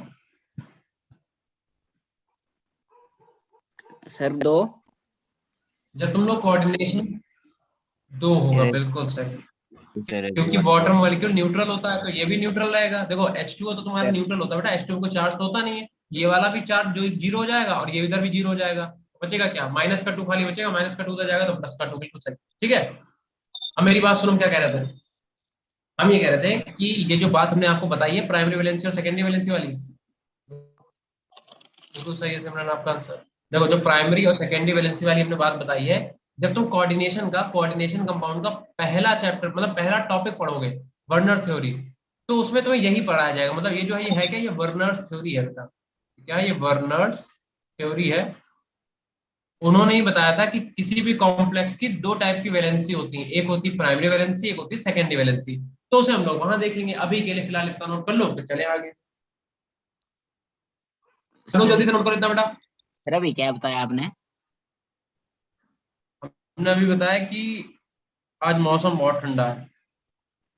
सर 2। जब तुम लोग कोऑर्डिनेशन 2 होगा, बिल्कुल सही, क्योंकि वाटर मॉलिक्यूल न्यूट्रल होता है तो ये भी न्यूट्रल रहेगा। देखो H2O तो तुम्हारा न्यूट्रल होता है बेटा, H2O को चार्ज तो होता नहीं है, ये वाला भी चार्ज जो 0 हो जाएगा और ये इधर भी 0 हो जाएगा, बचेगा क्या, -2 खाली बचेगा, -2 उधर जाएगा तो +2, बिल्कुल सही, ठीक है। अब मेरी बात सुनो, हम क्या कह रहे थे, हम ये कह रहे थे कि ये जो बात हमने आपको बताई है प्राइमरी वैलेंसी और सेकेंडरी वैलेंसी वाली, बिल्कुल सही है सिमरन आपका आंसर। देखो जो प्राइमरी और सेकेंडरी वैलेंसी वाली हमने बात बताई है, जब तुम कोऑर्डिनेशन कंपाउंड का पहला चैप्टर मतलब पहला टॉपिक पढ़ोगे, वर्नर थ्योरी, तो उसमें तुम्हें यही पढ़ाया जाएगा। मतलब ये जो है, ये है क्या, ये वर्नर्स थ्योरी है बेटा, क्या ये वर्नर्स थ्योरी है। उन्होंने ही बताया था कि किसी भी कॉम्प्लेक्स की 2 टाइप की वैलेंसी होती है, एक होती है प्राइमरी वैलेंसी, एक होती है सेकेंडरी वैलेंसी। तो उसे हम लोग वहां देखेंगे, अभी के लिए फिलहाल इतना नोट कर लो फिर चले आगे। चलो जल्दी से नोट करो इतना बेटा। सर अभी क्या बताया आपने। हमने अभी बताया कि आज मौसम बहुत ठंडा है।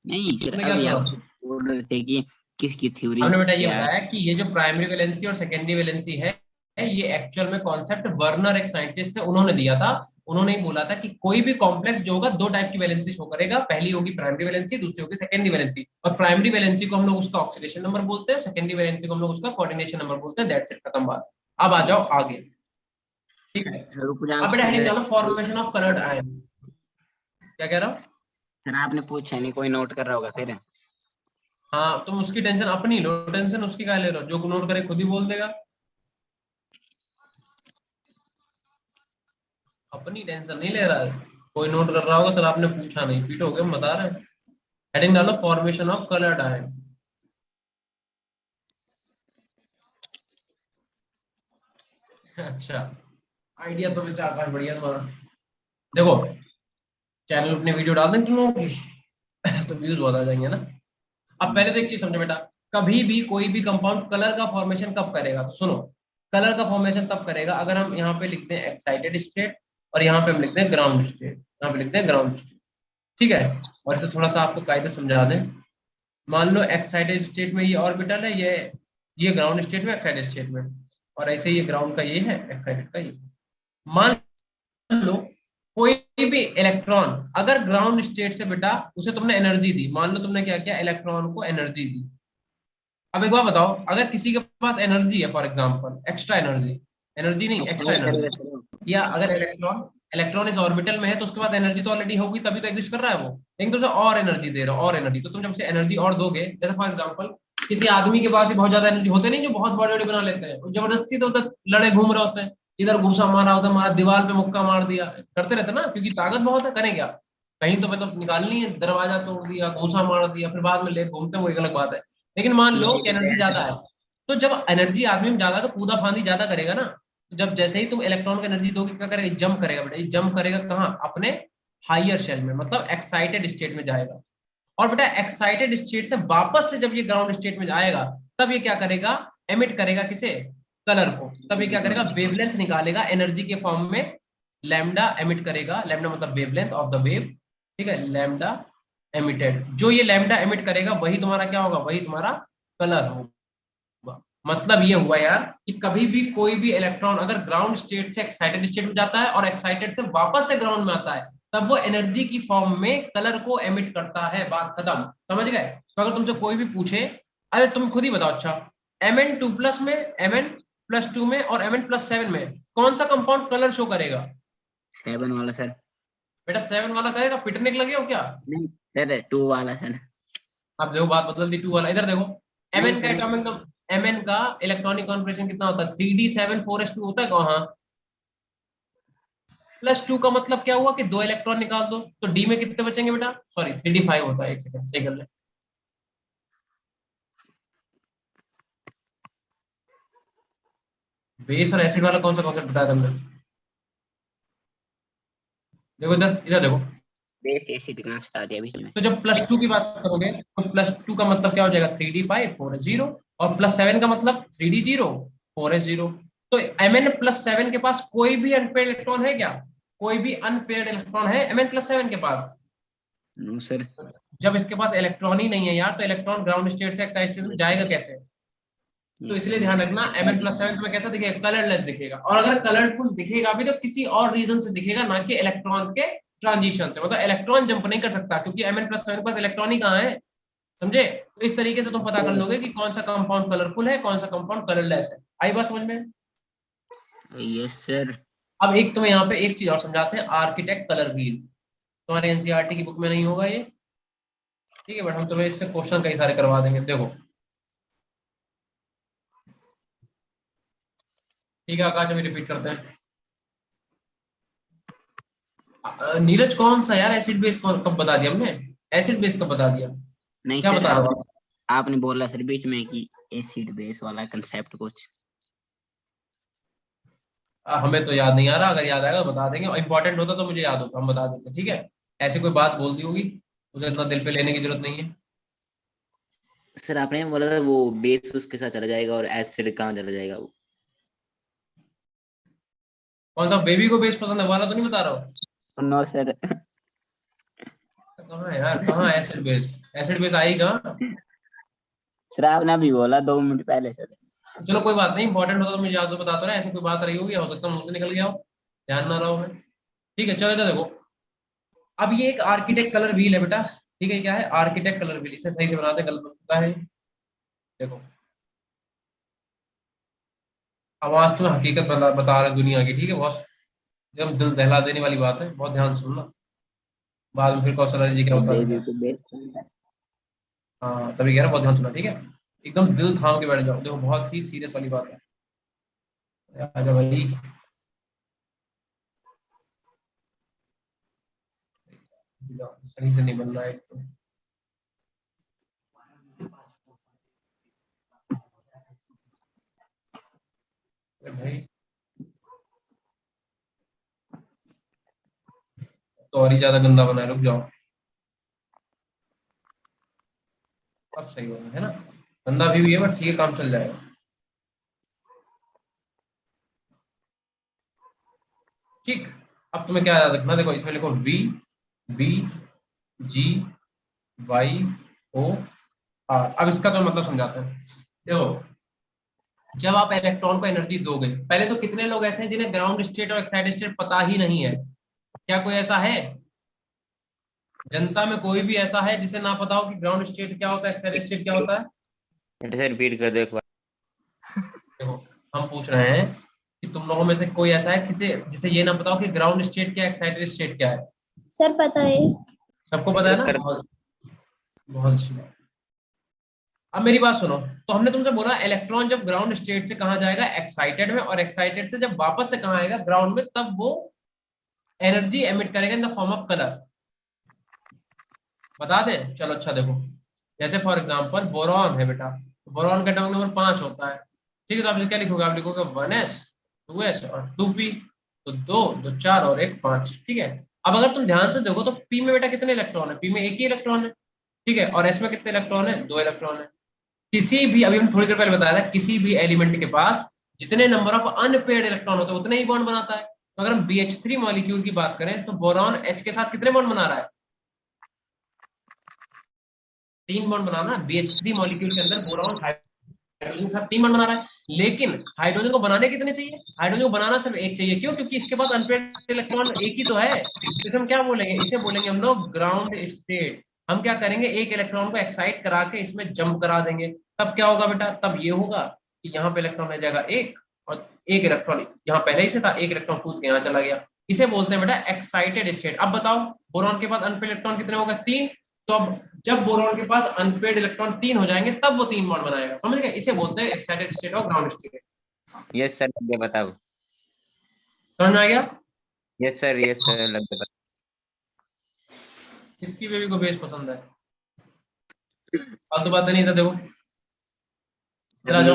नहीं सर तुमने क्या अभी सुना, आप बोल रहे थे कि किसकी थ्योरी हमने बेटा ये क्या है। बताया कि ये जो प्राइमरी वैलेंसी और सेकेंडरी वैलेंसी है, ये एक्चुअल में कॉन्सेप्ट वर्नर एक साइंटिस्ट थे, उन्होंने दिया था। उन्होंने ही बोला था कि कोई भी कॉम्प्लेक्स जो होगा 2 टाइप की वैलेंसी शो करेगा, पहली होगी प्राइमरी वैलेंसी, दूसरी होगी सेकेंडरी वैलेंसी। और प्राइमरी वैलेंसी को हम लोग उसका ऑक्सीडेशन नंबर बोलते हैं, सेकेंडरी वैलेंसी को हम लोग उसका कोऑर्डिनेशन नंबर बोलते हैं। दैट्स इट, खत्म बात। अब आ जाओ आगे, ठीक है। सर रुक जाओ अब बेटा हेडिंग सर। डालो फॉर्मेशन ऑफ कलर्ड आयन। क्या कह रहा हूँ, सर आपने पूछा नहीं, कोई नोट कर रहा होगा फिर। हाँ तुम उसकी टेंशन अपनी लो, टेंशन उसकी क्या ले रहे हो, जो नोट करे खुद ही बोल देगा, अपनी टेंशन नहीं ले रहा है। कोई नोट कर रहा होगा, सर आपने पूछा नहीं, पीटोगे, हम बता रहे हैं। हेडिंग डालो फॉर्मेशन ऑफ कलर्ड आयन। अच्छा, आइडिया तो वैसे आकाश बढ़िया तुम्हारा। देखो चैनल अपने वीडियो डाल दें तुम लोगों की तो व्यूज बहुत आ जाएंगे ना। अब पहले तो एक चीज समझो बेटा, कभी भी कोई भी कंपाउंड कलर का फॉर्मेशन कब करेगा, तो सुनो, कलर का फॉर्मेशन तब करेगा अगर हम यहाँ पे लिखते हैं एक्साइटेड स्टेट और यहाँ पे हम लिखते हैं ग्राउंड स्टेट, यहाँ पे लिखते हैं ग्राउंड स्टेट, ठीक है। और इसे थोड़ा सा आपको कायदे समझा दें। मान लो एक्साइटेड स्टेट में ये ऑर्बिटल है, ये ग्राउंड स्टेट में, एक्साइटेड स्टेट में, और ऐसे ये ग्राउंड का ये है, एक्साइटेड का ये। मान लो कोई भी इलेक्ट्रॉन अगर ग्राउंड स्टेट से बेटा उसे तुमने एनर्जी दी, मान लो तुमने क्या किया, इलेक्ट्रॉन को एनर्जी दी। अब एक बात बताओ, अगर किसी के पास एनर्जी है, for example extra energy, energy नहीं एक्स्ट्रा एनर्जी, या अगर इलेक्ट्रॉन इलेक्ट्रॉन इस ऑर्बिटल में है तो उसके पास एनर्जी तो ऑलरेडी होगी, तभी तो एग्जिस्ट कर रहा है वो, लेकिन तुम और एनर्जी दे रहे हो, और एनर्जी, तो तुम जब से एनर्जी और दोगे, जैसे फॉर एग्जांपल किसी आदमी के पास ही बहुत ज्यादा एनर्जी होते नहीं, जो बहुत बॉडी बॉडी बना लेते हैं, जबरदस्ती तो उधर लड़े घूम रहे होते हैं, इधर घूसा मारा, उधर मारा, दीवार पे मुक्का मार दिया, करते रहते ना, क्योंकि ताकत बहुत है, करें क्या, कहीं तो मतलब निकालनी है, दरवाजा तोड़ दिया, घूसा मार दिया, फिर बाद में ले घूमते हैं, वो एक अलग बात है। लेकिन मान लो कि एनर्जी ज्यादा है, तो जब एनर्जी आदमी में ज्यादा है तो कूदा फांदी ज्यादा करेगा ना, जब जैसे ही तुम इलेक्ट्रॉन को एनर्जी दोगे क्या करेगा, जंप करेगा बेटा, ये जंप करेगा कहाँ, अपने हायर शेल में, मतलब एक्साइटेड स्टेट में जाएगा। और बेटा एक्साइटेड स्टेट से वापस से जब ये ग्राउंड स्टेट में जाएगा, तब ये क्या करेगा, एमिट करेगा किसे, कलर को। तब ये क्या करेगा, वेवलेंथ निकालेगा एनर्जी के फॉर्म में, लैम्डा एमिट करेगा, लैम्डा मतलब वेवलेंथ ऑफ द वेव, ठीक है, लैम्डा एमिटेड। जो ये लैम्डा एमिट करेगा वही तुम्हारा क्या होगा, वही तुम्हारा कलर होगा। मतलब ये हुआ यार कि कभी भी कोई भी इलेक्ट्रॉन अगर ग्राउंड स्टेट से एक्साइटेड स्टेट में जाता है और एक्साइटेड से वापस से ग्राउंड में आता है, तब वो एनर्जी की फॉर्म में कलर को एमिट करता है, बात खत्म, समझ गए। तो अगर तुमसे कोई भी पूछे, अरे तुम खुद ही बताओ, अच्छा Mn2+ में, Mn+2 में और Mn+7 में कौन सा कंपाउंड कलर शो करेगा? 7 वाला सर। बेटा 7 वाला करेगा, पिटने के लगे हो क्या? नहीं सर, 2 वाला सर। अब देखो बात बदल दी, 2 वाला, इधर देखो, नहीं Mn का सर, एटॉमिक Mn का इलेक्ट्रॉनिक कॉन्फिगरेशन कितना होता है, 3d7 4s2 होता है कहाँ? +2 का मतलब क्या हुआ कि 2 इलेक्ट्रॉन निकाल दो, तो डी में कितने बचेंगे बेटा, सॉरी 3d5 होता है, एक सेकंड सही कर ले। बेस और एसिड वाला कौन सा कॉन्सेप्ट बताया तुमने? देखो इधर, इधर देखो, बेस एसिड कहाँ से आ दिया बीच में? तो जब +2 की बात करोगे तो +2 का मतलब क्या हो जाएगा, 3d5 4s0, और +7 का मतलब 3d0 4s0। तो Mn+7 के पास कोई भी अनपेयर्ड इलेक्ट्रॉन है क्या, कोई भी अनपेयर्ड इलेक्ट्रॉन है Mn+7 के पास? No sir. जब इसके पास इलेक्ट्रॉन ही नहीं है यार, तो इलेक्ट्रॉन ग्राउंड स्टेट से एक्साइटेड स्टेट में जाएगा कैसे? तो इसलिए ध्यान रखना, Mn+7 तुम्हें कैसा दिखेगा, कलरलेस दिखेगा, और अगर कलरफुल दिखेगा भी तो किसी और रीजन से दिखेगा, ना कि इलेक्ट्रॉन के ट्रांजिशन से, मतलब इलेक्ट्रॉन जंप नहीं कर सकता, क्योंकि Mn+7 के पास इलेक्ट्रॉन ही कहाँ है, समझे। तो इस तरीके से तुम पता कर लोगे कि कौन सा कंपाउंड कलरफुल है, कौन सा कंपाउंड कलरलेस है। आई बात समझ में? Yes sir. अब एक तुम्हें यहाँ पे एक चीज और समझाते हैं, आर्किटेक्ट कलर व्हील, तुम्हारे एनसीईआरटी की बुक में नहीं होगा ये, ठीक है, बट हम तुम्हें इससे क्वेश्चन कई सारे करवा देंगे, देखो, ठीक है आकाश, अभी रिपीट करते हैं। नीरज कौन सा यार, एसिड बेस कब बता दिया हमने, एसिड बेस कब बता दिया, नहीं क्या सर, बता रहा हूँ? आपने बोला सर बीच में कि एसिड बेस वाला कंसेप्ट कुछ। हमें तो याद नहीं आ रहा, अगर याद आएगा तो बता देंगे, इंपॉर्टेंट होता तो मुझे याद होता, हम बता देते, ठीक है। ऐसे कोई बात बोल दी होगी, उसे इतना दिल पे लेने की जरूरत नहीं है। सर आपने बोला था वो बेस उसके साथ चला जाएगा और एसिड कहाँ चला जाएगा वो? कौन सा बेबी को बेस पसंद है वाला तो नहीं बता रहा हूँ? No sir. कहाँ है यार, कहाँ एसिड बेस, एसिड बेस आई कहाँ? सर आपने अभी बोला 2 मिनट पहले सर। चलो कोई बात नहीं, इंपॉर्टेंट होता तो मुझे याद तो बताता ना, ऐसी कोई बात रही होगी, हो सकता है मुझसे निकल गया हो, ध्यान ना रहा हो मैं, ठीक है। चलो इधर देखो, अब ये एक आर्किटेक्ट कलर व्हील है बेटा, ठीक है, क्या है, आर्किटेक्ट कलर व्हील, इसे सही से बनाते हैं, गलत होता है, देखो आवाज तो हकीकत बता रहे हैं दुनिया की, ठीक है, बहुत एकदम दिल दहला देने वाली बात है, बहुत ध्यान से सुनना, बाद में फिर कौशल जी क्या बता बेबी देंगे। को बेस। हाँ तभी कह रहा हूं, बहुत ध्यान सुनना, ठीक है, एकदम दिल थाम के बैठ जाओ, देखो बहुत ही सीरियस वाली बात है, आजा भाई, सही से नहीं बन रहा है तो। अरे भाई तो और ही ज्यादा गंदा बना है, रुक जाओ, अब सही होगा है ना। गंदा भी है बट ठीक है, काम चल जाएगा। ठीक, अब तुम्हें क्या याद रखना, देखो इसमें लिखो V B G Y O R। अब इसका तो मतलब समझाते हैं। देखो जब आप इलेक्ट्रॉन को एनर्जी दोगे, पहले तो कितने लोग ऐसे हैं जिन्हें ग्राउंड स्टेट और एक्साइटेड स्टेट पता ही नहीं है? क्या कोई ऐसा है जनता में, कोई भी ऐसा है जिसे ना पता हो कि ग्राउंड स्टेट क्या होता है, एक्साइटेड स्टेट क्या होता है? सर रिपीट कर दो एक बार। देखो हम पूछ रहे हैं कि तुम लोगों में से कोई ऐसा है किसे जिसे ये ना पता हो कि ग्राउंड स्टेट क्या, एक्साइटेड स्टेट क्या है? सर पता है। सबको पता है ना? बहुत बहुत अच्छी बात। अब मेरी बात सुनो, तो हमने तुमसे बोला इलेक्ट्रॉन जब ग्राउंड स्टेट से कहाँ जाएगा, एक्साइटेड में, और एक्साइटेड से जब वापस से कहाँ आएगा, ग्राउंड में, तब वो एनर्जी एमिट करेगा in the form of colour. बता दें? चलो अच्छा देखो, जैसे फॉर एग्जांपल बोरॉन है बेटा, बोरॉन का एटॉमिक नंबर 5 होता है, ठीक है, तो आप इसे क्या लिखोगे, आप लिखोगे 1s 2s और 2p, तो 2 4 और 1 5, ठीक है। अब अगर तुम ध्यान से देखो तो p में बेटा कितने इलेक्ट्रॉन है, p में एक ही इलेक्ट्रॉन है, ठीक है, और s में कितने इलेक्ट्रॉन है, 2 इलेक्ट्रॉन है। किसी भी, अभी हम थोड़ी देर पहले बताया था, किसी भी एलिमेंट के पास जितने नंबर ऑफ अनपेयर्ड इलेक्ट्रॉन होते हैं उतने ही बॉन्ड बनाता है। तो अगर हम BH3 मॉलिक्यूल की बात करें तो बोरॉन H के साथ कितने बॉन्ड बना रहा है, 3 बॉन्ड बना रहा है। BH3 मॉलिक्यूल के अंदर बोरॉन हाइड्रोजन के साथ 3 बॉन्ड बना रहा है, लेकिन हाइड्रोजन को बनाने कितने चाहिए, हाइड्रोजन को बनाना सिर्फ एक चाहिए। क्यों? क्योंकि इसके पास अनपेयर्ड इलेक्ट्रॉन एक ही तो है। तो इसे हम क्या बोलेंगे, इसे बोलेंगे हम लोग ग्राउंड स्टेट। हम क्या करेंगे, एक इलेक्ट्रॉन को एक्साइट करा के इसमें जंप करा देंगे, तब क्या होगा बेटा, तब ये होगा कि यहाँ पे इलेक्ट्रॉन रह जाएगा एक, और एक इलेक्ट्रॉन यहाँ पहले ही से था, एक इलेक्ट्रॉन कूद के यहाँ चला गया। इसे बोलते हैं बेटा एक्साइटेड स्टेट। अब बताओ बोरॉन के पास अनपेयर्ड इलेक्ट्रॉन कितने होगा, 3। तो अब जब बोरॉन के पास अनपेयर्ड इलेक्ट्रॉन 3 हो जाएंगे तब वो 3 बॉन्ड बनाएगा, समझ गए? इसे बोलते हैं एक्साइटेड स्टेट और ग्राउंड स्टेट। यस सर लग गया, बताओ। समझ में आ गया? यस सर लग गया। किसकी बेबी को बेस पसंद है? फालतू बातें नहीं था। देखो इधर आ जाओ,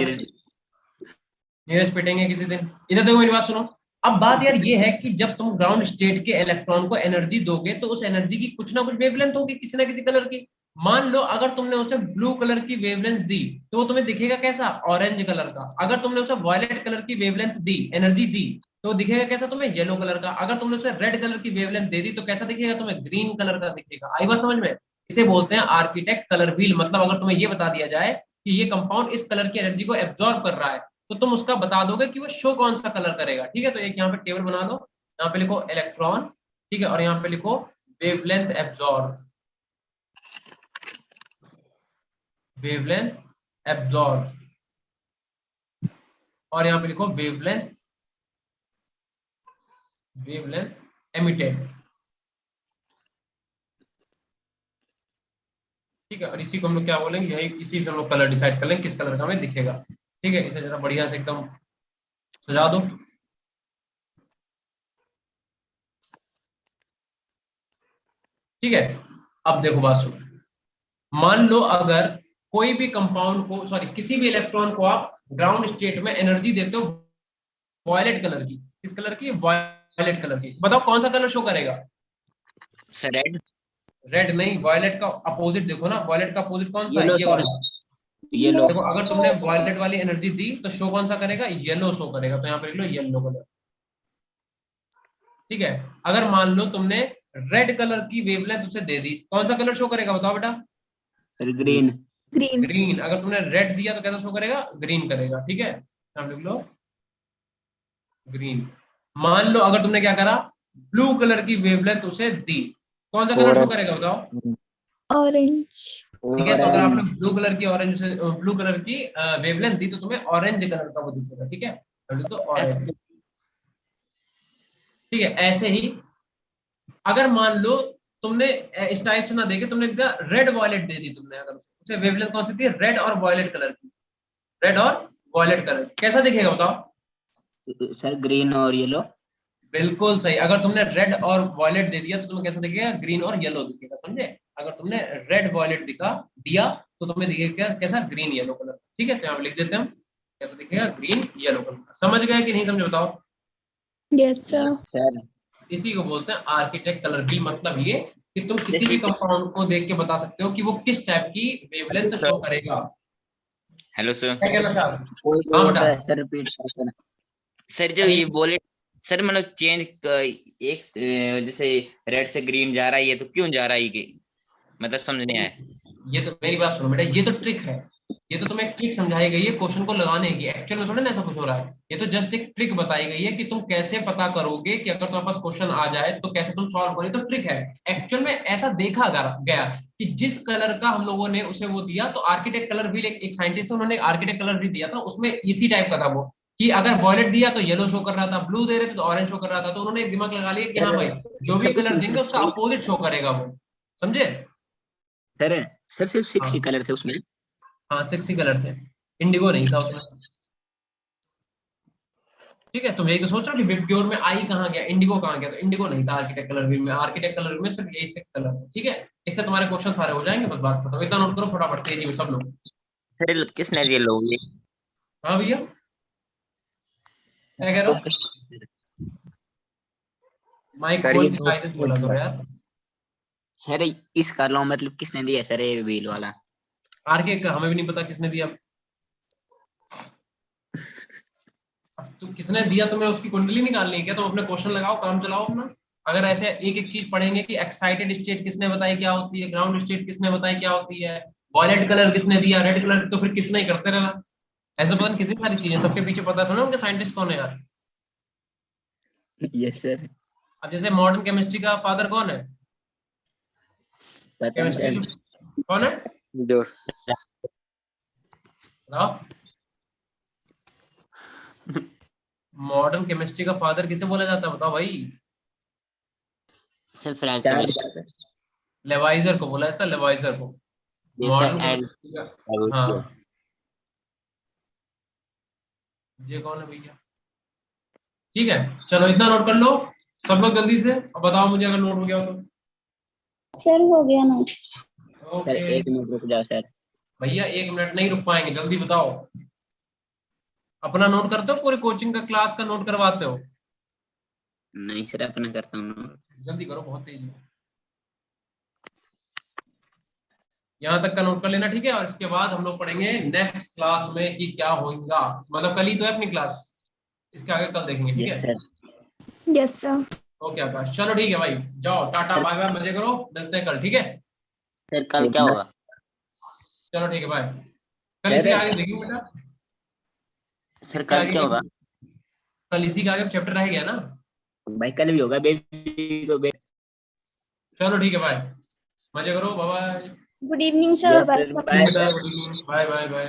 नीरज पिटेंगे किसी दिन। इधर देखो मेरी बात सुनो। अब बात यार ये है कि जब तुम ग्राउंड स्टेट के इलेक्ट्रॉन को एनर्जी दोगे तो उस एनर्जी की कुछ ना कुछ वेवलेंथ होगी, किसी ना किसी कलर की। मान लो अगर तुमने उसे ब्लू कलर की वेवलेंथ दी तो वो तुम्हें दिखेगा कैसा, ऑरेंज कलर का। अगर तुमने उसे वॉयलेट कलर की वेवलेंथ दी, एनर्जी दी, तो दिखेगा कैसा तुम्हें, येलो कलर का। अगर तुमने उसे रेड कलर की वेवलेंथ दे दी तो कैसा दिखेगा तुम्हें, ग्रीन कलर का दिखेगा। आई बात समझ में? इसे बोलते हैं आर्किटेक्ट कलर व्हील। मतलब अगर तुम्हें ये बता दिया जाए कि ये कंपाउंड इस कलर की एनर्जी को एब्जॉर्ब कर रहा है तो तुम उसका बता दोगे कि वो शो कौन सा कलर करेगा, ठीक है। तो एक यहाँ पे टेबल बना लो, यहाँ पे लिखो इलेक्ट्रॉन, ठीक है, और यहाँ पे लिखो वेवलेंथ एब्जॉर्ब, वेवलेंथ एब्जॉर्ब, और यहाँ पे लिखो वेवलेंथ, वेवलेंथ एमिटेड, ठीक है। और इसी को हम लोग क्या बोलेंगे, यही इसी से हम लोग कलर डिसाइड कर लेंगे किस कलर का हमें दिखेगा, ठीक है। इसे जरा बढ़िया से एकदम सजा दो। ठीक है, अब देखो बात सुनो। मान लो अगर कोई भी कंपाउंड को, सॉरी किसी भी इलेक्ट्रॉन को आप ग्राउंड स्टेट में एनर्जी देते हो वॉयलेट कलर की, किस कलर की, वॉयलेट कलर की, बताओ कौन सा कलर शो करेगा? Sir red. रेड नहीं, वॉयलेट का अपोजिट देखो ना, वॉयलेट का अपोजिट कौन सा है, येलो ये सर, वाला। येलो। देखो अगर तुमने वॉयलेट वाली एनर्जी दी तो शो कौन सा करेगा, येलो शो करेगा। तो यहाँ पे लिख लो येलो कलर, ठीक है। अगर मान लो तुमने रेड कलर की वेवलेंथ उसे दे दी, कौन सा कलर शो करेगा बताओ बेटा? ग्रीन। ग्रीन। ग्रीन। अगर तुमने रेड दिया तो कैसा शो करेगा, ग्रीन करेगा, ठीक है। यहाँ लिख लो ग्रीन। मान लो अगर तुमने क्या करा, ब्लू कलर की वेवलेंथ उसे दी, कौन सा कलर शो करेगा बताओ? ऑरेंज। ठीक है, तो अगर आपने ब्लू कलर की ऑरेंज से ब्लू कलर की वेवलेंथ दी तो तुम्हें ऑरेंज कलर का वो दिखेगा, ठीक है। तो ऑरेंज, ठीक है। ऐसे ही अगर मान लो तुमने इस टाइप से ना देके तुमने रेड वॉयलेट दे दी तुमने, अगर उसे वेवलेंथ कौन सी थी, रेड और वॉयलेट कलर की, रेड और वॉयलेट कलर, कैसा दिखेगा बताओ? सर ग्रीन और येलो। बिल्कुल सही। अगर तुमने रेड और वॉयलेट दे दिया तो तुम्हें कैसा दिखेगा, ग्रीन और येलो दिखेगा, समझे? अगर तुमने रेड वॉयलेट दिया तो तुम्हें दिखेगा कैसा, ग्रीन येलो कलर, ठीक है। तो यहाँ लिख देते हैं हम, कैसा दिखेगा, ग्रीन येलो कलर। समझ गए कि नहीं समझे बताओ? Yes sir. इसी को बोलते हैं आर्किटेक्ट कलर व्हील। मतलब ये कि तुम किसी भी कंपाउंड को देख के बता सकते हो कि वो किस टाइप की वेवलेंथ शो करेगा। Hello sir. क्या कहना चाह रहे हो? कोई हाँ होता बेटा। है सर रिपीट करना। सर जो ये बोले सर मतलब चेंज एक जैसे रेड से ग्रीन जा रहा है, ये तो क्यों जा रहा है ये मतलब समझ नहीं आया। ये तो मेरी बात सुनो बेटा, ये तो ट्रिक है, ये तो तुम्हें ट्रिक समझाई गई है क्वेश्चन को लगाने की। एक्चुअल में थोड़ा ना ऐसा कुछ हो रहा है, ये तो जस्ट एक ट्रिक बताई गई है कि तुम कैसे पता करोगे कि अगर तुम्हारे पास क्वेश्चन आ जाए तो कैसे तुम सॉल्व करोगे। तो ट्रिक है। एक्चुअल में ऐसा देखा गया कि जिस कलर का हम लोगों ने उसे वो दिया, तो आर्किटेक्ट कलर भी एक साइंटिस्ट, उन्होंने आर्किटेक्ट कलर भी दिया था, उसमें इसी टाइप का था वो, कि अगर वॉयलेट दिया तो येलो शो कर रहा था, ब्लू दे रहे थे तो ऑरेंज शो कर रहा था। तो उन्होंने एक दिमाग लगा लिया कि हाँ भाई, जो भी कलर देंगे उसका अपोजिट शो करेगा वो। समझे? सर सर सिर्फ 6 हाँ। ही कलर थे उसमें। हाँ 6 ही कलर थे, इंडिगो नहीं था उसमें। ठीक है, तुम यही तो सोच रहे हो कि विबग्योर में आई कहाँ गया, इंडिगो कहाँ गया। तो इंडिगो नहीं था आर्किटेक्ट कलर व्हील में, आर्किटेक्ट कलर व्हील में सिर्फ यही 6 कलर थे। ठीक है, इससे तुम्हारे क्वेश्चन सारे हो जाएंगे, बस बात खत्म। इतना नोट करो फटाफट तेजी में सब लोग। सर किसने दिए लोग ये। हाँ भैया, क्या कह रहे हो? माइक सर खोल ये के कायदे से बोला करो यार। सर इसका लॉ मतलब किसने दिया सर ये व्हील वाला। आरके का हमें भी नहीं पता किसने दिया। अब तो किसने दिया, तुम्हें उसकी कुंडली निकालनी है क्या? तुम अपने क्वेश्चन लगाओ, काम चलाओ अपना। अगर ऐसे एक एक चीज पढ़ेंगे कि एक्साइटेड स्टेट किसने बताई क्या होती है, ग्राउंड स्टेट किसने बताई क्या होती है, वॉयलेट कलर किसने दिया, रेड कलर, तो फिर किसने ही करते रहना। ऐसे तो पता नहीं कितनी सारी चीजें, सबके पीछे पता सुना उनके साइंटिस्ट कौन है यार। Yes sir. अब जैसे मॉडर्न केमिस्ट्री का फादर कौन है? पता नहीं केमिस्ट्री सर। कौन है जो बताओ? मॉडर्न केमिस्ट्री का फादर किसे बोला जाता है बताओ भाई? सर फ्रेंच चार केमिस्ट। लेवाइजर को बोला जाता है, लेवाइजर को। ये सर मॉडर्न एंड केमिस्ट्री का, हाँ। ये कौन है भैया? ठीक है, चलो इतना नोट कर लो सब लोग जल्दी से, अब बताओ मुझे अगर नोट हो गया हो सर हो गया ना। तो। सर ओके 1 मिनट रुक जाओ सर। भैया, 1 मिनट नहीं रुक पाएंगे, जल्दी बताओ। अपना नोट करते हो, पूरी कोचिंग का क्लास का नोट करवाते हो? नहीं सर अपना करता हूँ। जल्दी करो, बहुत तेजी। यहाँ तक का नोट कर लेना, ठीक है। और इसके बाद हम लोग पढ़ेंगे नेक्स्ट क्लास में कि क्या होगा, मतलब कल ही तो है अपनी क्लास, इसके आगे कल देखेंगे, ठीक यस है। सर। Yes sir. ओके आकाश, चलो ठीक है भाई, जाओ टाटा बाय बाय, मजे करो, मिलते हैं कल, ठीक है। सर कल क्या होगा। चलो ठीक है बाय। कल इसी के आगे देखेंगे बेटा। सर इसके कल आगे क्या होगा। कल इसी के आगे चैप्टर रह गया ना। भाई कल भी होगा बेबी को चलो ठीक है बाय, मजे करो, bye bye. Good evening sir. Yes bye sir sir. Bye. बेटा, बाय बाय बाय।